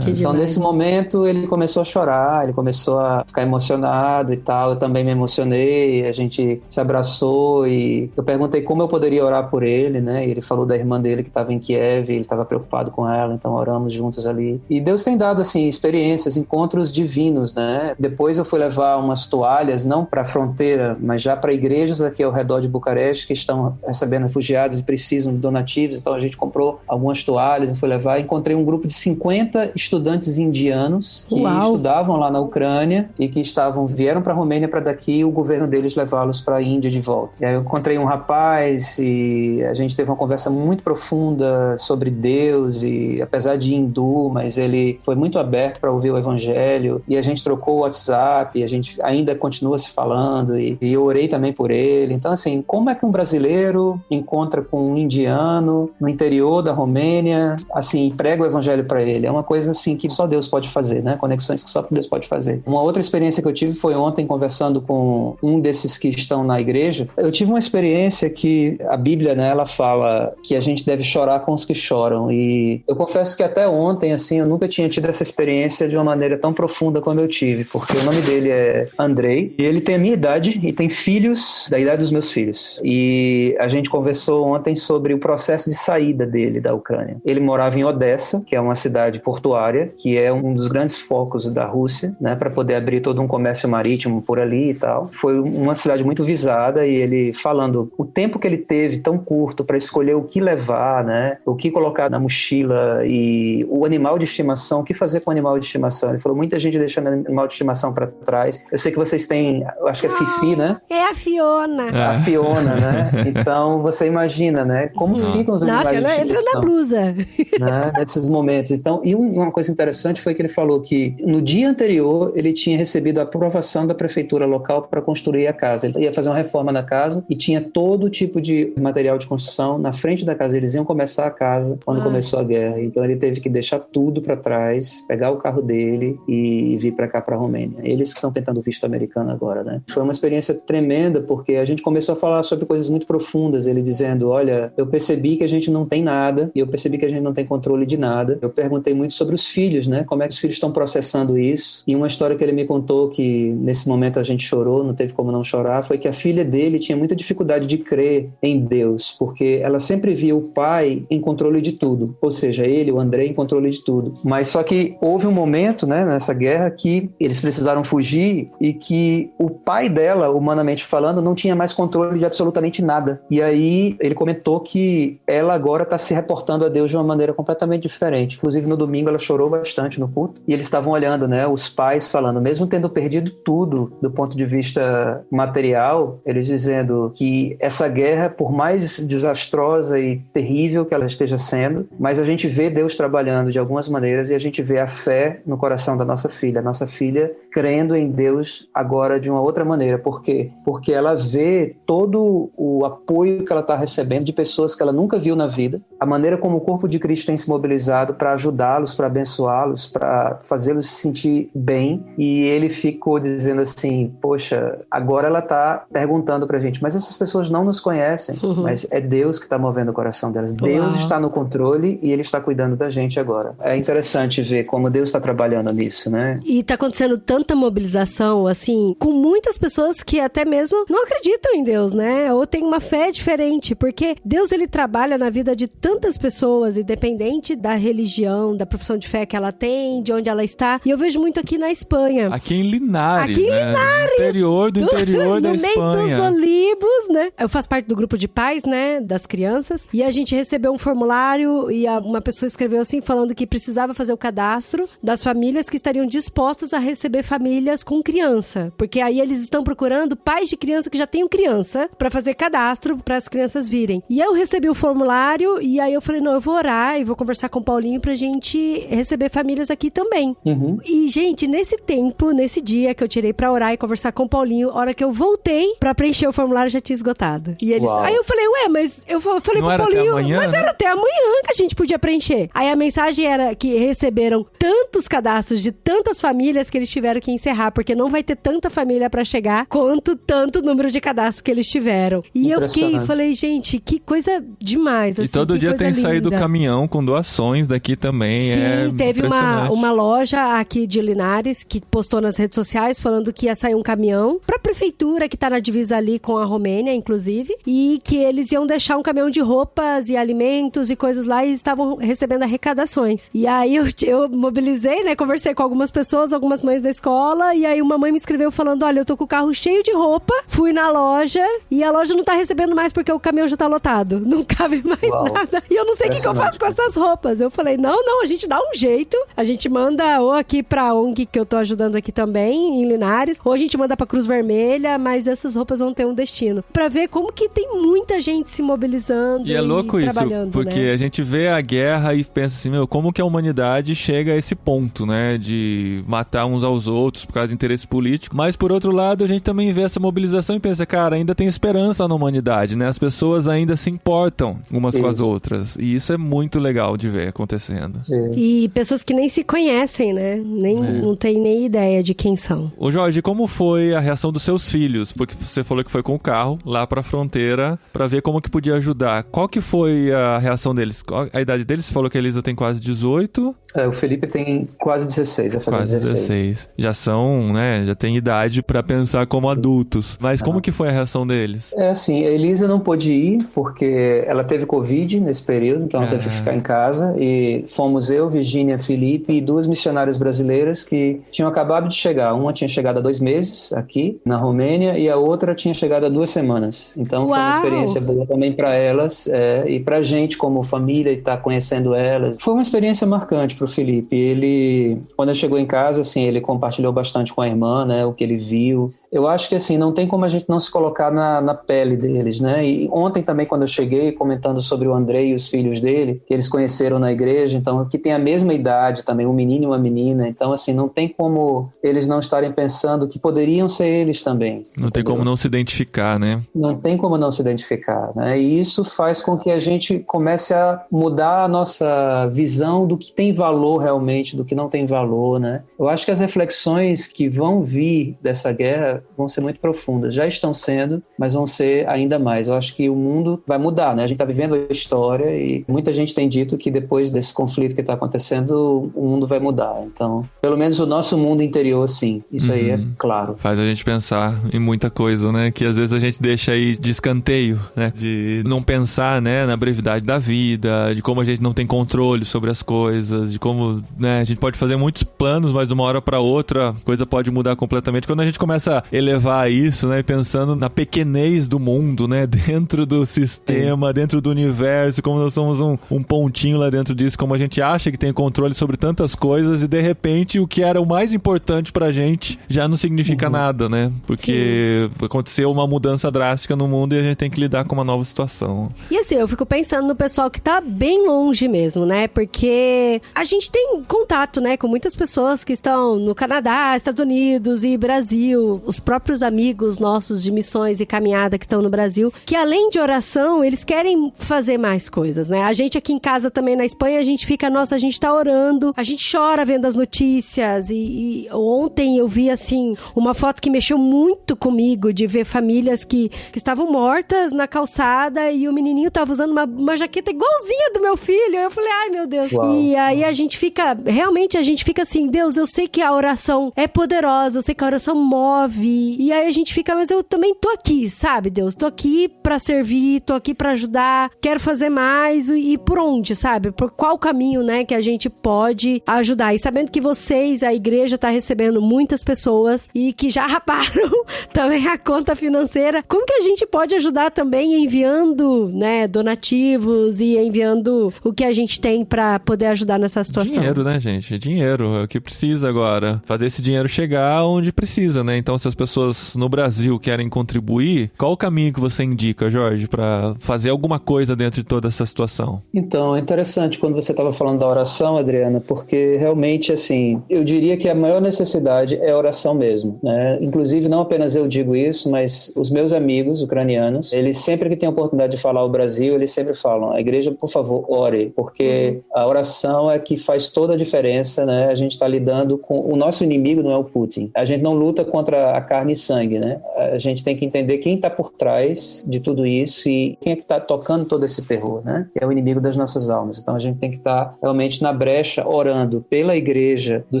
Então, nesse momento, ele começou a chorar, ele começou a ficar emocionado e tal. Eu também me emocionei, a gente se abraçou e eu perguntei como eu poderia orar por ele, né? E ele falou da irmã dele que estava em Kiev, ele estava preocupado com ela, então oramos juntos ali. E Deus tem dado, assim, experiências, encontros divinos, né? Depois eu fui levar umas toalhas, não para a fronteira, mas já para igrejas aqui ao redor de Bucareste que estão recebendo refugiados e precisam de donativos. Então a gente comprou algumas toalhas, eu fui levar. Encontrei um grupo de 50 estudantes indianos que estudavam lá na Ucrânia e que vieram para a Romênia para daqui o governo deles levá-los para a Índia de volta. E aí eu encontrei um rapaz e a gente teve uma conversa muito profunda sobre Deus, e apesar de hindu, mas ele foi muito aberto para ouvir o evangelho, e a gente trocou o WhatsApp, e a gente ainda continua se falando, e eu orei também por ele. Então, assim, como é que um brasileiro encontra com um indiano no interior da Romênia, assim, prega o evangelho para ele? É uma coisa, assim, que só Deus pode fazer, né? Conexões que só Deus pode fazer. Uma outra experiência que eu tive foi ontem, conversando com um desses que estão na igreja. Eu tive uma experiência que a Bíblia, né, ela fala que a gente deve chorar com os que choram, e eu confesso que até ontem, assim, eu nunca tinha tido essa experiência de uma maneira tão profunda como eu tive, porque o nome dele é Andrei, e ele tem a minha idade e tem filhos da idade dos meus filhos, e a gente conversou ontem sobre o processo de saída dele da Ucrânia. Ele morava em Odessa, que é uma cidade portuária, que é um dos grandes focos da Rússia, né, para poder abrir todo um comércio marítimo por ali e tal. Foi uma cidade muito visada, e ele falando o tempo que ele teve tão curto para escolher o que levar, né, o que colocar na mochila, e o animal de estimação, o que fazer com o animal de estimação. Ele falou, muita gente deixando animal de estimação para trás. Eu sei que vocês têm, eu acho que é Fifi, né? É a Fiona. A Fiona, né? Então, você imagina, né? Como ficam os animais de estimação. Entra na blusa. Né? Nesses momentos. Então, e uma coisa interessante foi que ele falou que no dia anterior ele tinha recebido a aprovação da prefeitura local para construir a casa. Ele ia fazer uma reforma na casa e tinha todo tipo de material de construção na frente da casa. Eles iam começar a casa quando começou a guerra. Então ele teve que deixar tudo para trás, pegar o carro dele e vir para cá, para a Romênia. Eles que estão tentando o visto americano agora, né? Foi uma experiência tremenda, porque a gente começou a falar sobre coisas muito profundas. Ele dizendo, olha, eu percebi que a gente não tem nada, e eu percebi que a gente não tem controle de nada. Eu perguntei muito sobre os filhos, né? Como é que os filhos estão processando isso. E uma história que ele me contou, que nesse momento a gente chorou, não teve como não chorar, foi que a filha dele tinha muita dificuldade de crer em Deus, porque ela sempre via o pai em controle de tudo. Ou seja, ele, o Andrei, em controle de tudo. Mas só que houve um momento, né, nessa guerra, que eles precisaram fugir e que o pai dela, humanamente falando, não tinha mais controle de absolutamente nada. E aí ele comentou que ela agora está se reportando a Deus de uma maneira completamente diferente. Inclusive no domingo ela chorou bastante no culto, e eles estavam olhando, né, os pais falando, mesmo tendo perdido tudo do ponto de vista material, eles dizendo que essa guerra, por mais desastrosa e terrível que ela esteja sendo, mas a gente vê Deus trabalhando de algumas maneiras, e a gente vê a fé no coração da nossa filha crendo em Deus agora de uma outra maneira. Por quê? Porque ela vê todo o apoio que ela está recebendo de pessoas que ela nunca viu na vida, a maneira como o corpo de Cristo tem se mobilizado para ajudá-los, para abençoá-los, para fazê-los se sentir bem. E ele ficou dizendo assim, poxa, agora ela está perguntando pra gente, mas essas pessoas não nos conhecem, mas é Deus que está movendo o coração delas. Deus está no controle e ele está cuidando da gente agora. É interessante ver como Deus está trabalhando nisso, né? E está acontecendo tanta mobilização, assim, com muitas pessoas que até mesmo não acreditam em Deus, né? Ou tem uma fé diferente, porque Deus, ele trabalha na vida de tantas pessoas, independente da religião, da profissão de fé que ela tem, de onde ela está. E eu vejo muito aqui na Espanha. Aqui em Linares, aqui em Linares, interior do interior da Espanha. No meio dos Olivos, né? Eu faço parte do grupo de pais, né, das crianças, e a gente recebeu um formulário e uma pessoa escreveu assim, falando que precisava fazer o cadastro das famílias que estariam dispostas a receber famílias com criança, porque aí eles estão procurando pais de criança que já tenham criança para fazer cadastro para as crianças virem. E eu recebi o formulário e aí eu falei, não, eu vou orar e vou conversar com o Paulinho pra gente receber receber famílias aqui também. E, gente, nesse tempo, nesse dia que eu tirei pra orar e conversar com o Paulinho, a hora que eu voltei pra preencher o formulário já tinha esgotado. E eles... Aí eu falei, mas... Eu falei não pro Paulinho, amanhã, mas era até amanhã que a gente podia preencher. Aí a mensagem era que receberam tantos cadastros de tantas famílias que eles tiveram que encerrar, porque não vai ter tanta família pra chegar quanto tanto número de cadastros que eles tiveram. E eu falei, gente, que coisa demais. Assim, e todo dia tem linda. saído caminhão com doações daqui também. Sim, teve uma loja aqui de Linares que postou nas redes sociais falando que ia sair um caminhão pra prefeitura que tá na divisa ali com a Romênia, inclusive, e que eles iam deixar um caminhão de roupas e alimentos e coisas lá e estavam recebendo arrecadações. E aí eu mobilizei, né, conversei com algumas pessoas, algumas mães da escola, e aí uma mãe me escreveu falando, olha, eu tô com o carro cheio de roupa, fui na loja e a loja não tá recebendo mais porque o caminhão já tá lotado, não cabe mais nada. E eu não sei o que eu faço com essas roupas. Eu falei, não, a gente dá um jeito, a gente manda ou aqui pra ONG que eu tô ajudando aqui também, em Linares, ou a gente manda pra Cruz Vermelha, mas essas roupas vão ter um destino. Pra ver como que tem muita gente se mobilizando e é louco isso, porque né? A gente vê a guerra e pensa assim, como que a humanidade chega a esse ponto, né, de matar uns aos outros por causa de interesse político, mas por outro lado a gente também vê essa mobilização e pensa, cara, ainda tem esperança na humanidade, né, as pessoas ainda se importam umas com as outras, e isso é muito legal de ver acontecendo. E pessoas que nem se conhecem, né, não tem nem ideia de quem são. Ô Jorge, como foi a reação dos seus filhos? Porque você falou que foi com o carro lá pra fronteira pra ver como que podia ajudar. Qual que foi a reação deles? A idade deles? Você falou que a Elisa tem quase 18. O Felipe tem quase 16, vai fazer quase 16. Já são, né, já tem idade pra pensar como adultos. Mas como que foi a reação deles? É assim, a Elisa não pôde ir porque ela teve Covid nesse período, então ela teve que ficar em casa, e fomos eu, Virgínia, Felipe e 2 missionárias brasileiras que tinham acabado de chegar. Uma tinha chegado há 2 meses aqui na Romênia e a outra tinha chegado há 2 semanas. Então foi uma experiência boa também para elas e pra gente como família e estar conhecendo elas. Foi uma experiência marcante pro Felipe. Ele, quando ele chegou em casa, assim, ele compartilhou bastante com a irmã, né, o que ele viu. Eu acho que assim, não tem como a gente não se colocar na pele deles, né? E ontem também, quando eu cheguei, comentando sobre o Andrei e os filhos dele, que eles conheceram na igreja, então, que tem a mesma idade também, um menino e uma menina, então assim, não tem como eles não estarem pensando que poderiam ser eles também. Não tem como não se identificar, né? Não tem como não se identificar, né? E isso faz com que a gente comece a mudar a nossa visão do que tem valor realmente, do que não tem valor, né? Eu acho que as reflexões que vão vir dessa guerra vão ser muito profundas. Já estão sendo, mas vão ser ainda mais. Eu acho que o mundo vai mudar, né? A gente está vivendo a história e muita gente tem dito que depois desse conflito que está acontecendo, o mundo vai mudar. Então, pelo menos o nosso mundo interior, sim. Isso aí é claro. Faz a gente pensar em muita coisa, né? Que às vezes a gente deixa aí de escanteio, né? De não pensar, né? Na brevidade da vida, de como a gente não tem controle sobre as coisas, de como, né? A gente pode fazer muitos planos, mas de uma hora para outra a coisa pode mudar completamente. Quando a gente começa a elevar isso, né? Pensando na pequenez do mundo, né? Dentro do sistema, dentro do universo, como nós somos um pontinho lá dentro disso, como a gente acha que tem controle sobre tantas coisas e de repente o que era o mais importante pra gente já não significa nada, né? Porque aconteceu uma mudança drástica no mundo e a gente tem que lidar com uma nova situação. E assim, eu fico pensando no pessoal que tá bem longe mesmo, né? Porque a gente tem contato, né? Com muitas pessoas que estão no Canadá, Estados Unidos e Brasil, os próprios amigos nossos de missões e caminhada que estão no Brasil, que além de oração, eles querem fazer mais coisas, né? A gente aqui em casa também na Espanha, a gente fica, nossa, a gente tá orando, a gente chora vendo as notícias e ontem eu vi, assim, uma foto que mexeu muito comigo, de ver famílias que estavam mortas na calçada e o menininho tava usando uma jaqueta igualzinha do meu filho. Eu falei, ai meu Deus. Uau. E aí a gente fica, realmente a gente fica assim, Deus, eu sei que a oração é poderosa, eu sei que a oração move. E aí a gente fica, mas eu também tô aqui, sabe, Deus? Tô aqui pra servir, tô aqui pra ajudar, quero fazer mais. E por onde, sabe? Por qual caminho, né, que a gente pode ajudar? E sabendo que vocês, a igreja, tá recebendo muitas pessoas e que já raparam também a conta financeira, como que a gente pode ajudar também enviando, né, donativos e enviando o que a gente tem pra poder ajudar nessa situação? Dinheiro, né, gente? Dinheiro é o que precisa agora. Fazer esse dinheiro chegar onde precisa, né? Então, se outras pessoas no Brasil querem contribuir, qual o caminho que você indica, Jorge, para fazer alguma coisa dentro de toda essa situação? Então, é interessante quando você estava falando da oração, Adriana, porque realmente, assim, eu diria que a maior necessidade é a oração mesmo, né? Inclusive, não apenas eu digo isso, mas os meus amigos ucranianos, eles sempre que têm a oportunidade de falar o Brasil, eles sempre falam, a igreja, por favor, ore, porque a oração é que faz toda a diferença, né? A gente está lidando com... O nosso inimigo não é o Putin. A gente não luta contra a carne e sangue, né? A gente tem que entender quem está por trás de tudo isso e quem é que está tocando todo esse terror, né? Que é o inimigo das nossas almas. Então a gente tem que estar realmente na brecha, orando pela igreja do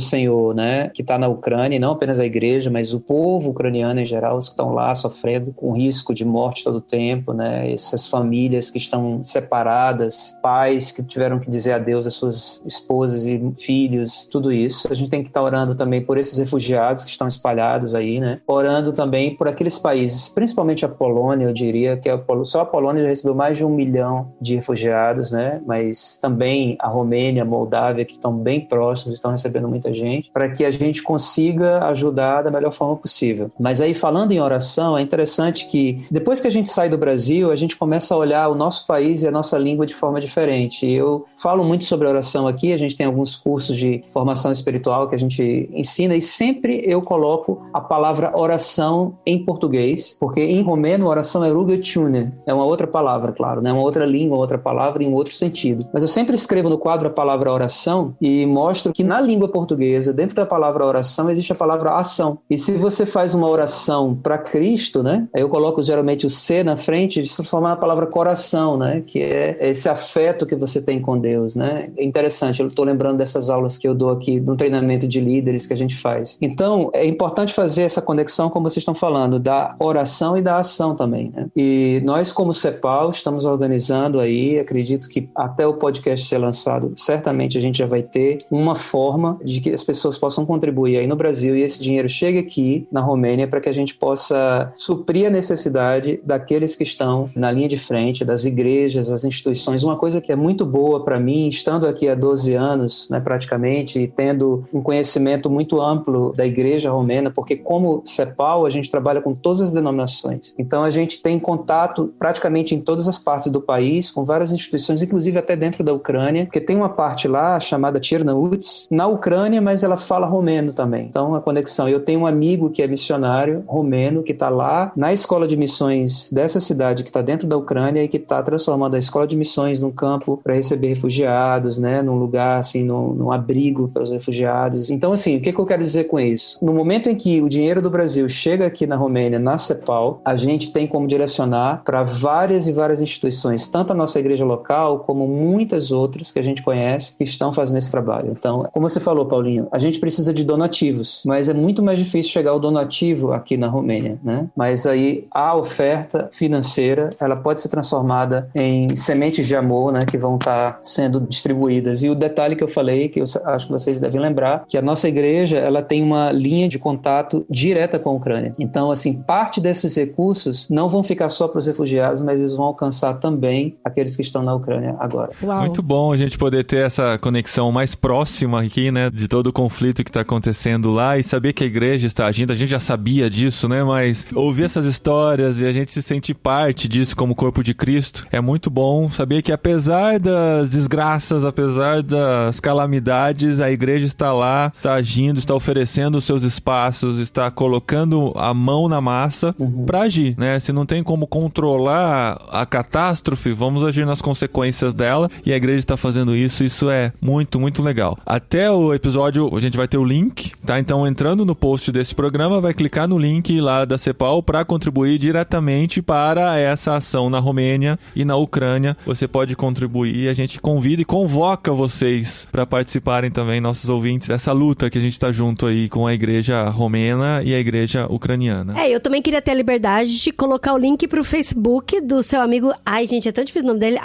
Senhor, né? Que está na Ucrânia, e não apenas a igreja, mas o povo ucraniano em geral, os que estão lá sofrendo com risco de morte todo o tempo, né? Essas famílias que estão separadas, pais que tiveram que dizer adeus às suas esposas e filhos, tudo isso. A gente tem que estar orando também por esses refugiados que estão espalhados aí, né? Orando também por aqueles países, principalmente a Polônia, eu diria que só a Polônia já recebeu mais de 1 milhão de refugiados, né? Mas também a Romênia, a Moldávia, que estão bem próximos, estão recebendo muita gente, para que a gente consiga ajudar da melhor forma possível. Mas aí, falando em oração, é interessante que depois que a gente sai do Brasil, a gente começa a olhar o nosso país e a nossa língua de forma diferente. Eu falo muito sobre oração aqui, a gente tem alguns cursos de formação espiritual que a gente ensina e sempre eu coloco a palavra oração em português, porque em romeno oração é rugăciune, é uma outra palavra, claro, né? Uma outra língua, outra palavra em um outro sentido. Mas eu sempre escrevo no quadro a palavra oração e mostro que na língua portuguesa, dentro da palavra oração, existe a palavra ação. E se você faz uma oração para Cristo, né? Aí eu coloco geralmente o C na frente e se transforma na palavra coração, né? Que é esse afeto que você tem com Deus, né? É interessante, eu estou lembrando dessas aulas que eu dou aqui no treinamento de líderes que a gente faz. Então, é importante fazer essa conexão, como vocês estão falando, da oração e da ação também, né? E nós, como CEPAL, estamos organizando aí, acredito que até o podcast ser lançado, certamente a gente já vai ter uma forma de que as pessoas possam contribuir aí no Brasil e esse dinheiro chegue aqui na Romênia para que a gente possa suprir a necessidade daqueles que estão na linha de frente, das igrejas, das instituições. Uma coisa que é muito boa para mim, estando aqui há 12 anos, né, praticamente, e tendo um conhecimento muito amplo da igreja romena, porque como CEPAL, a gente trabalha com todas as denominações. Então, a gente tem contato praticamente em todas as partes do país, com várias instituições, inclusive até dentro da Ucrânia, porque tem uma parte lá chamada Tchernauts, na Ucrânia, mas ela fala romeno também. Então, a conexão. Eu tenho um amigo que é missionário romeno, que está lá na escola de missões dessa cidade, que está dentro da Ucrânia e que está transformando a escola de missões num campo para receber refugiados, né? Num lugar, assim, num abrigo para os refugiados. Então, assim, o que eu quero dizer com isso? No momento em que o dinheiro do Brasil chega aqui na Romênia, na CEPAL, a gente tem como direcionar para várias e várias instituições, tanto a nossa igreja local, como muitas outras que a gente conhece, que estão fazendo esse trabalho. Então, como você falou, Paulinho, a gente precisa de donativos, mas é muito mais difícil chegar ao donativo aqui na Romênia, né? Mas aí a oferta financeira, ela pode ser transformada em sementes de amor, né, que vão estar sendo distribuídas. E o detalhe que eu falei, que eu acho que vocês devem lembrar, que a nossa igreja, ela tem uma linha de contato direta com a Ucrânia. Então, assim, parte desses recursos não vão ficar só para os refugiados, mas eles vão alcançar também aqueles que estão na Ucrânia agora. Uau. Muito bom a gente poder ter essa conexão mais próxima aqui, né, de todo o conflito que está acontecendo lá e saber que a igreja está agindo. A gente já sabia disso, né, mas ouvir essas histórias e a gente se sentir parte disso como corpo de Cristo é muito bom saber que apesar das desgraças, apesar das calamidades, a igreja está lá, está agindo, está oferecendo os seus espaços, está colocando a mão na massa para agir, né? Se não tem como controlar a catástrofe, vamos agir nas consequências dela e a igreja está fazendo isso. Isso é muito, muito legal. Até o episódio, a gente vai ter o link, tá? Então, entrando no post desse programa, vai clicar no link lá da CEPAL para contribuir diretamente para essa ação na Romênia e na Ucrânia. Você pode contribuir, a gente convida e convoca vocês para participarem também, nossos ouvintes, dessa luta que a gente está junto aí com a igreja romena e a igreja ucraniana. Eu também queria ter a liberdade de colocar o link pro Facebook do seu amigo, ai gente, é tão difícil o nome dele,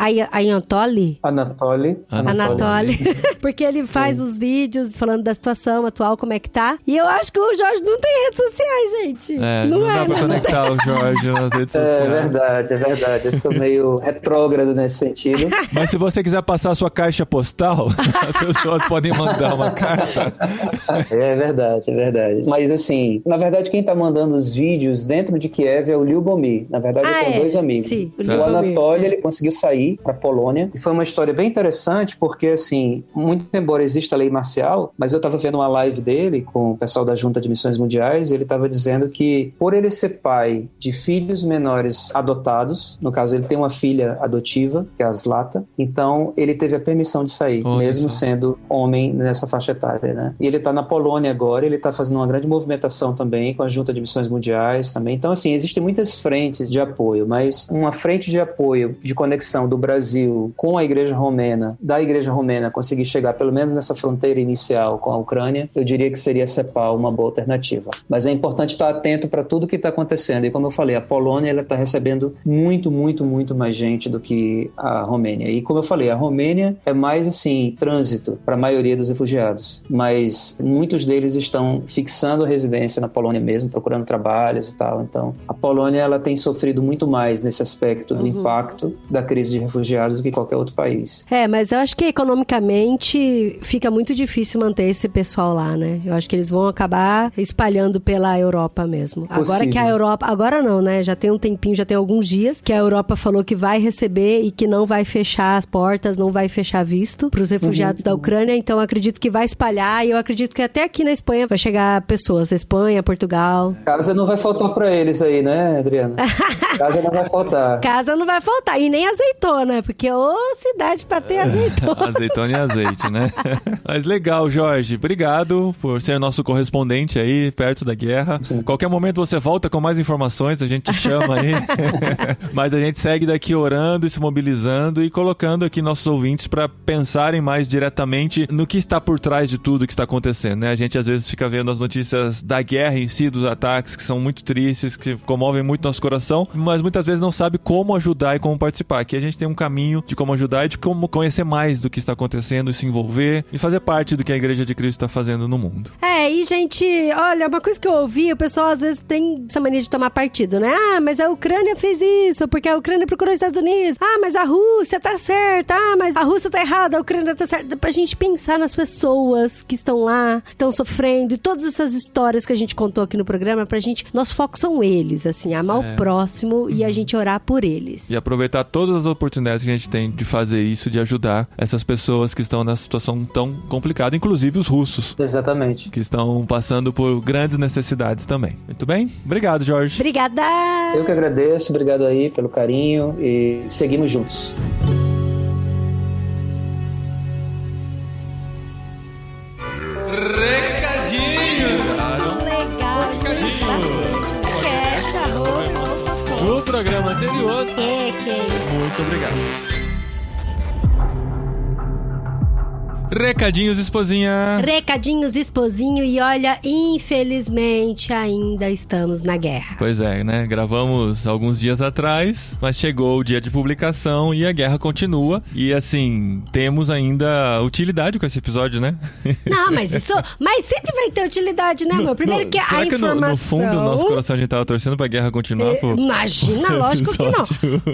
Anatoly. Porque ele faz os vídeos falando da situação atual, como é que tá. E eu acho que o Jorge não tem redes sociais, gente. Não dá pra conectar o Jorge nas redes sociais. É verdade. Eu sou meio retrógrado nesse sentido. Mas se você quiser passar a sua caixa postal, as pessoas podem mandar uma carta. É verdade. Mas assim, na verdade, quem está mandando os vídeos dentro de Kiev é o Lyubomir. Na verdade, são dois amigos. Sim, o Anatoly, ele conseguiu sair para a Polônia. E foi uma história bem interessante, porque, assim, muito embora exista a lei marcial, mas eu estava vendo uma live dele com o pessoal da Junta de Missões Mundiais, e ele estava dizendo que, por ele ser pai de filhos menores adotados, no caso, ele tem uma filha adotiva, que é a Zlata, então ele teve a permissão de sair, mesmo sendo homem nessa faixa etária, né? E ele está na Polônia agora, ele está fazendo uma grande movimentação também com a Junta de Missões Mundiais também. Então, assim, existem muitas frentes de apoio, mas uma frente de apoio, de conexão do Brasil com a Igreja Romena, da Igreja Romena conseguir chegar pelo menos nessa fronteira inicial com a Ucrânia, eu diria que seria a CEPAL uma boa alternativa. Mas é importante estar atento para tudo que está acontecendo. E como eu falei, a Polônia está recebendo muito mais gente do que a Romênia. E como eu falei, a Romênia é mais, assim, trânsito para a maioria dos refugiados. Mas muitos deles estão fixando a residência na Polônia mesmo, procurando trabalhos e tal. Então, a Polônia, ela tem sofrido muito mais nesse aspecto do impacto da crise de refugiados do que qualquer outro país. Mas eu acho que economicamente fica muito difícil manter esse pessoal lá, né? Eu acho que eles vão acabar espalhando pela Europa mesmo. Possível. Agora que a Europa... Agora não, né? Já tem um tempinho, já tem alguns dias que a Europa falou que vai receber e que não vai fechar as portas, não vai fechar visto para os refugiados da Ucrânia. Então, eu acredito que vai espalhar e eu acredito que até aqui na Espanha vai chegar pessoas. Espanha, Portugal. Casa não vai faltar para eles aí, né, Adriana? Casa não vai faltar. Casa não vai faltar. E nem azeitona, porque cidade para ter azeitona. Azeitona e azeite, né? Mas legal, Jorge. Obrigado por ser nosso correspondente aí, perto da guerra. Sim. Qualquer momento você volta com mais informações, a gente te chama aí. Mas a gente segue daqui orando e se mobilizando e colocando aqui nossos ouvintes para pensarem mais diretamente no que está por trás de tudo que está acontecendo, né? A gente às vezes fica vendo as notícias da guerra em si, dos ataques, que são muito tristes, que comovem muito nosso coração, mas muitas vezes não sabe como ajudar e como participar. Aqui a gente tem um caminho de como ajudar e de como conhecer mais do que está acontecendo e se envolver e fazer parte do que a Igreja de Cristo está fazendo no mundo. E gente, olha, uma coisa que eu ouvi, o pessoal às vezes tem essa mania de tomar partido, né? Mas a Ucrânia fez isso, porque a Ucrânia procurou os Estados Unidos. Mas a Rússia tá certa. Mas a Rússia tá errada, a Ucrânia tá certa. Pra gente pensar nas pessoas que estão lá, que estão sofrendo, e todas essas histórias que a gente contou aqui no programa, pra gente, nosso foco são eles, assim, amar o próximo e a gente orar por eles. E aproveitar todas as oportunidades que a gente tem de fazer isso, de ajudar essas pessoas que estão nessa situação tão complicada, inclusive os russos. Exatamente. Que estão passando por grandes necessidades também. Muito bem? Obrigado, Jorge. Obrigada! Eu que agradeço, obrigado aí pelo carinho e seguimos juntos. No programa anterior. Muito obrigado. Recadinhos, esposinha. Recadinhos, esposinho. E olha, infelizmente ainda estamos na guerra. Pois é, né? Gravamos alguns dias atrás, mas chegou o dia de publicação e a guerra continua. E assim, temos ainda utilidade com esse episódio, né? Não, mas isso... Mas sempre vai ter utilidade, né, amor? Primeiro que a informação... No fundo do nosso coração a gente tava torcendo pra guerra continuar, pô. Imagina, lógico que não.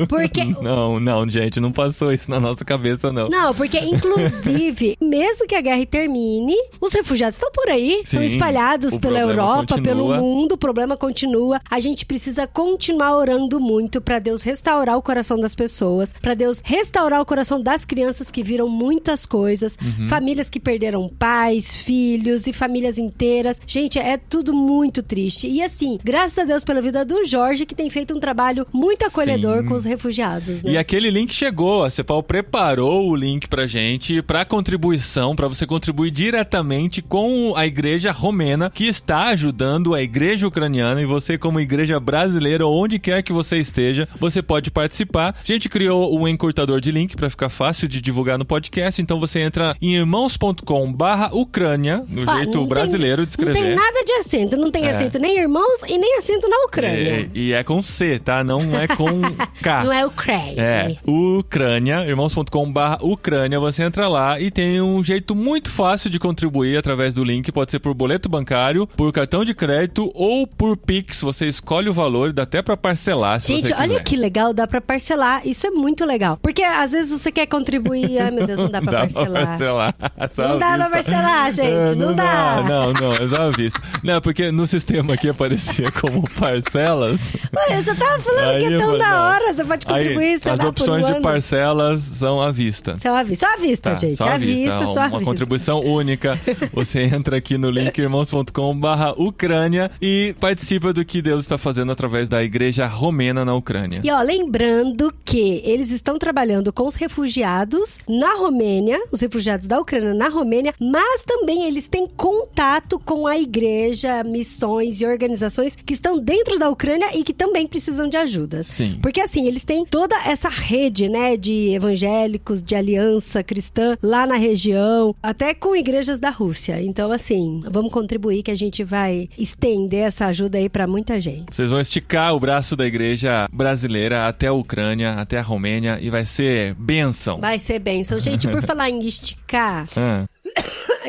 Porque... Não, gente, não passou isso na nossa cabeça, não. Não, porque inclusive... Mesmo que a guerra termine, os refugiados estão por aí, estão espalhados pela Europa, pelo mundo, o problema continua. A gente precisa continuar orando muito para Deus restaurar o coração das pessoas, para Deus restaurar o coração das crianças que viram muitas coisas, famílias que perderam pais, filhos e famílias inteiras. Gente, é tudo muito triste. E assim, graças a Deus pela vida do Jorge, que tem feito um trabalho muito acolhedor com os refugiados, né? E aquele link chegou, a CEPAL preparou o link pra gente, pra contribuição, para você contribuir diretamente com a Igreja Romena, que está ajudando a Igreja Ucraniana, e você, como Igreja Brasileira, onde quer que você esteja, você pode participar. A gente criou um encurtador de link para ficar fácil de divulgar no podcast, então você entra em irmãos.com/Ucrânia, no jeito brasileiro de escrever. Não tem nada de acento, não tem acento nem irmãos e nem acento na Ucrânia. E é com C, tá? Não é com K. Não é Ucrânia. Ucrânia, irmãos.com/Ucrânia, você entra lá e tem um jeito muito fácil de contribuir através do link. Pode ser por boleto bancário, por cartão de crédito ou por Pix. Você escolhe o valor, dá até pra parcelar, se gente, você quiser. Olha que legal, dá pra parcelar. Isso é muito legal. Porque às vezes você quer contribuir, ai meu Deus, não dá pra parcelar. Não dá pra parcelar, gente, não dá. Não, é só à vista. Não, porque no sistema aqui aparecia como parcelas. Ué, eu já tava falando que é tão da hora, você pode contribuir, as opções de parcelas são à vista. São à vista. Só à vista, gente. Só à vista, só à vista. Uma contribuição única. Você entra aqui no link irmãos.com/Ucrânia e participa do que Deus está fazendo através da Igreja Romena na Ucrânia. E lembrando que eles estão trabalhando com os refugiados na Romênia, os refugiados da Ucrânia na Romênia, mas também eles têm contato com a igreja, missões e organizações que estão dentro da Ucrânia e que também precisam de ajuda. Sim. Porque assim, eles têm toda essa rede, né, de evangélicos, de aliança cristã lá na região, até com igrejas da Rússia. Então, assim, vamos contribuir que a gente vai estender essa ajuda aí pra muita gente. Vocês vão esticar o braço da igreja brasileira até a Ucrânia, até a Romênia e vai ser bênção. Vai ser bênção. Gente, por falar em esticar...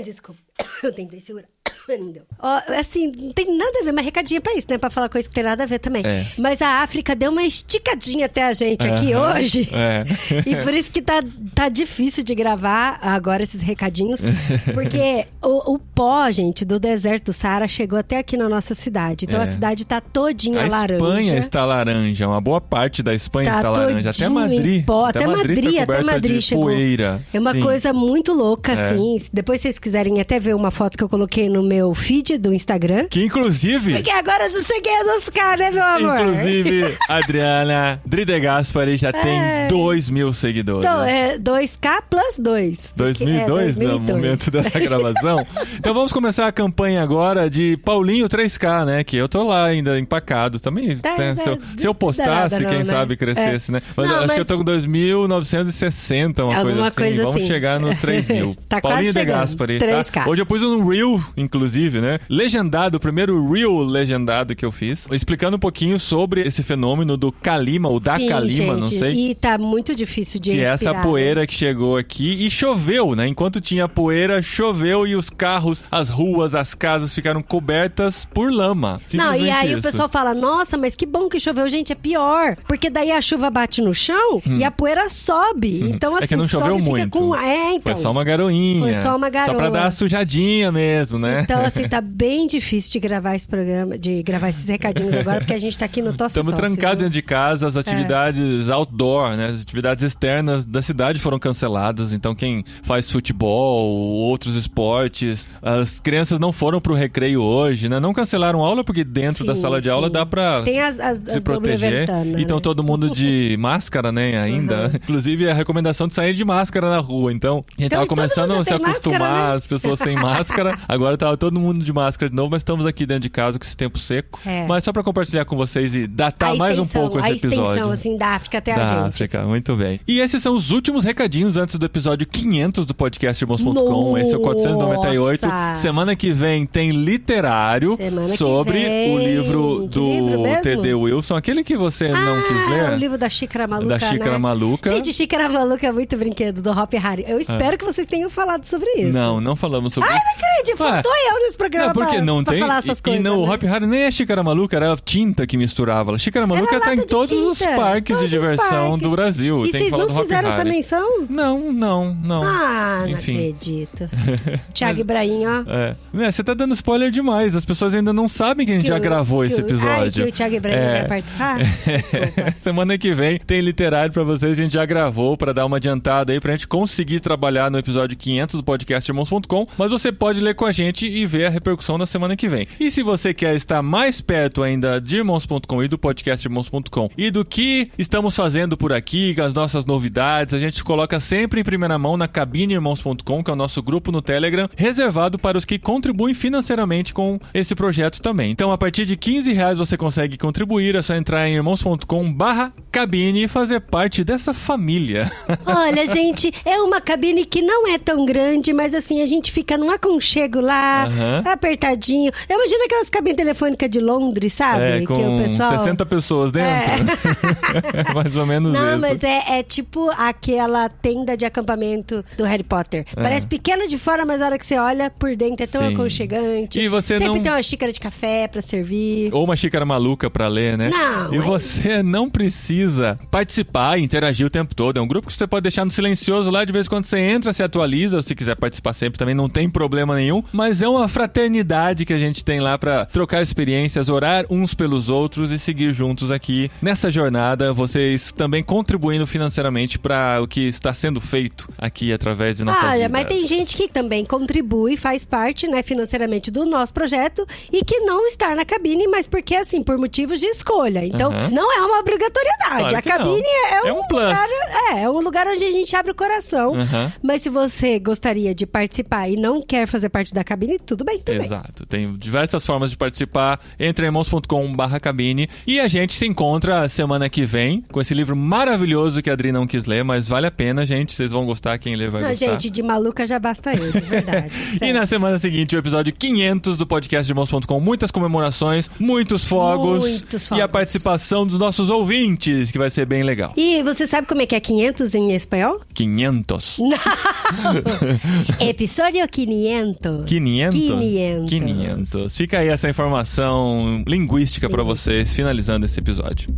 Desculpa, eu tentei segurar. Não deu. Assim, não tem nada a ver, mas recadinha pra isso, né? Pra falar coisa que tem nada a ver também. Mas a África deu uma esticadinha até a gente aqui hoje. E por isso que tá difícil de gravar agora esses recadinhos. Porque o pó, gente, do deserto do Saara chegou até aqui na nossa cidade. Então a cidade tá todinha laranja. A Espanha está laranja. Uma boa parte da Espanha está laranja. Até Madrid. Até Madrid chegou. Poeira. É uma coisa muito louca, assim. Depois vocês quiserem até ver uma foto que eu coloquei no meu feed do Instagram. Que inclusive... Porque agora eu já cheguei a 2K, né, meu amor? Inclusive, Adriana Dride Gaspari já tem 2.000 seguidores. Então, 2K plus 2. 2002, no momento dessa gravação. Então vamos começar a campanha agora de Paulinho 3K, né? Que eu tô lá ainda empacado também. Se eu postasse, quem sabe crescesse, né? Mas acho que eu tô com 2.960, uma coisa assim. Vamos chegar no 3.000. Tá Paulinho de Gaspari. 3K. Tá? Hoje eu pus um Reel, inclusive, né? Legendado, o primeiro Reel legendado que eu fiz, explicando um pouquinho sobre esse fenômeno do Kalima, ou da Kalima, gente, não sei. E tá muito difícil de respirar. Que é essa poeira que chegou aqui e choveu, né? Enquanto tinha poeira, choveu e os carros, as ruas, as casas ficaram cobertas por lama. Não, e aí o pessoal fala, nossa, mas que bom que choveu. Gente, é pior, porque daí a chuva bate no chão e a poeira sobe. Então, assim, é que não choveu muito. Então, foi só uma garoinha. Foi só uma garoa. Só pra dar a sujadinha mesmo, né? Então, assim, tá bem difícil de gravar esse programa, de gravar esses recadinhos agora, porque a gente tá aqui no Tosse. Estamos trancados dentro de casa, as atividades outdoor, né? As atividades externas da cidade foram canceladas, então quem faz futebol, outros esportes, as crianças não foram pro recreio hoje, né? Não cancelaram aula porque dentro da sala de aula dá pra se proteger. E estão todo mundo de máscara, né? Ainda. Inclusive, a recomendação de sair de máscara na rua. Então, a gente tava começando a se acostumar, máscara, né? As pessoas sem máscara. Agora tava todo mundo de máscara de novo, mas estamos aqui dentro de casa com esse tempo seco. Mas só pra compartilhar com vocês e datar mais um pouco esse episódio. A extensão, assim, da África até a gente. África, muito bem. E esses são os últimos recadinhos antes do episódio 500 do podcast Irmãos.com. Esse é o 498. Semana que vem tem literário sobre o livro do T.D. Wilson, aquele que você não quis ler. O livro da Xícara Maluca, Da Xícara Maluca. Gente, Xícara Maluca é muito brinquedo do Hop Hari. Eu espero que vocês tenham falado sobre isso. Não falamos sobre isso. Não acredito. Faltou eu nesse programa pra falar essas coisas. E não, o Hop Hari nem é Xícara Maluca, era tinta que misturava. A Xícara Maluca tá em todos os parques de diversão do Brasil. E vocês não fizeram essa menção? Não. Não acredito. Thiago Ibrahim, ó. Você tá dando spoiler demais. As pessoas ainda não sabem que a gente já gravou esse episódio. Que o Thiago Ibrahim vai participar? Desculpa. Semana que vem tem literário pra vocês. A gente já gravou pra dar uma adiantada aí, pra gente conseguir trabalhar no episódio 500 do podcast Irmãos.com. Mas você pode ler com a gente e ver a repercussão na semana que vem. E se você quer estar mais perto ainda de Irmãos.com e do podcast Irmãos.com e do que estamos fazendo por aqui, as nossas novidades, a gente coloca sempre em primeira mão na cabine Irmãos.com, que é o nosso grupo no Telegram, reservado para os que contribuem financeiramente com esse projeto também. Então, a partir de R$15 você consegue contribuir, é só entrar em irmãos.com/cabine e fazer parte dessa família. Olha, gente, é uma cabine que não é tão grande, mas assim, a gente fica num aconchego lá, apertadinho. Eu imagino aquelas cabines telefônicas de Londres, sabe? Com que o pessoal... 60 pessoas dentro. Mais ou menos isso. Não, mas é tipo aquela tenda de acampamento do Harry Potter. Parece pequena de fora, mas a hora que você olha por dentro é tão aconchegante. E você sempre tem uma xícara de café pra servir. Ou uma xícara maluca pra ler, né? Não. E você não precisa participar e interagir o tempo todo. É um grupo que você pode deixar no silencioso lá, de vez em quando você entra, se atualiza. Se quiser participar sempre também, não tem problema nenhum. Mas é uma fraternidade que a gente tem lá pra trocar experiências, orar uns pelos outros e seguir juntos aqui nessa jornada. Vocês também contribuindo financeiramente pra o que está sendo feito aqui através de nossas vidas. Mas tem gente que também contribui, faz parte, né, financeiramente do nosso projeto e que não está na cabine, mas porque, assim, por motivos de escolha. Então, não é uma obrigatoriedade. Claro, a cabine é um plus. lugar... É um lugar onde a gente abre o coração. Mas se você gostaria de participar e não quer fazer parte da cabine, tudo bem também. Exato. Tem diversas formas de participar. Entre em irmãos.com/cabine e a gente se encontra semana que vem com esse livro maravilhoso que a Adri não quis ler, mas vale a pena, gente. Vocês vão gostar, quem ler vai gostar. Gente, de maluca já basta eu, de verdade. E na semana seguinte, o episódio 500 do podcast de irmãos.com. Muitas comemorações, muitos fogos e a participação dos nossos ouvintes, que vai ser bem legal. E você sabe como é que é 500 em espanhol? 500. Não! Episódio 500. 500? Fica aí essa informação linguística pra vocês, finalizando esse episódio.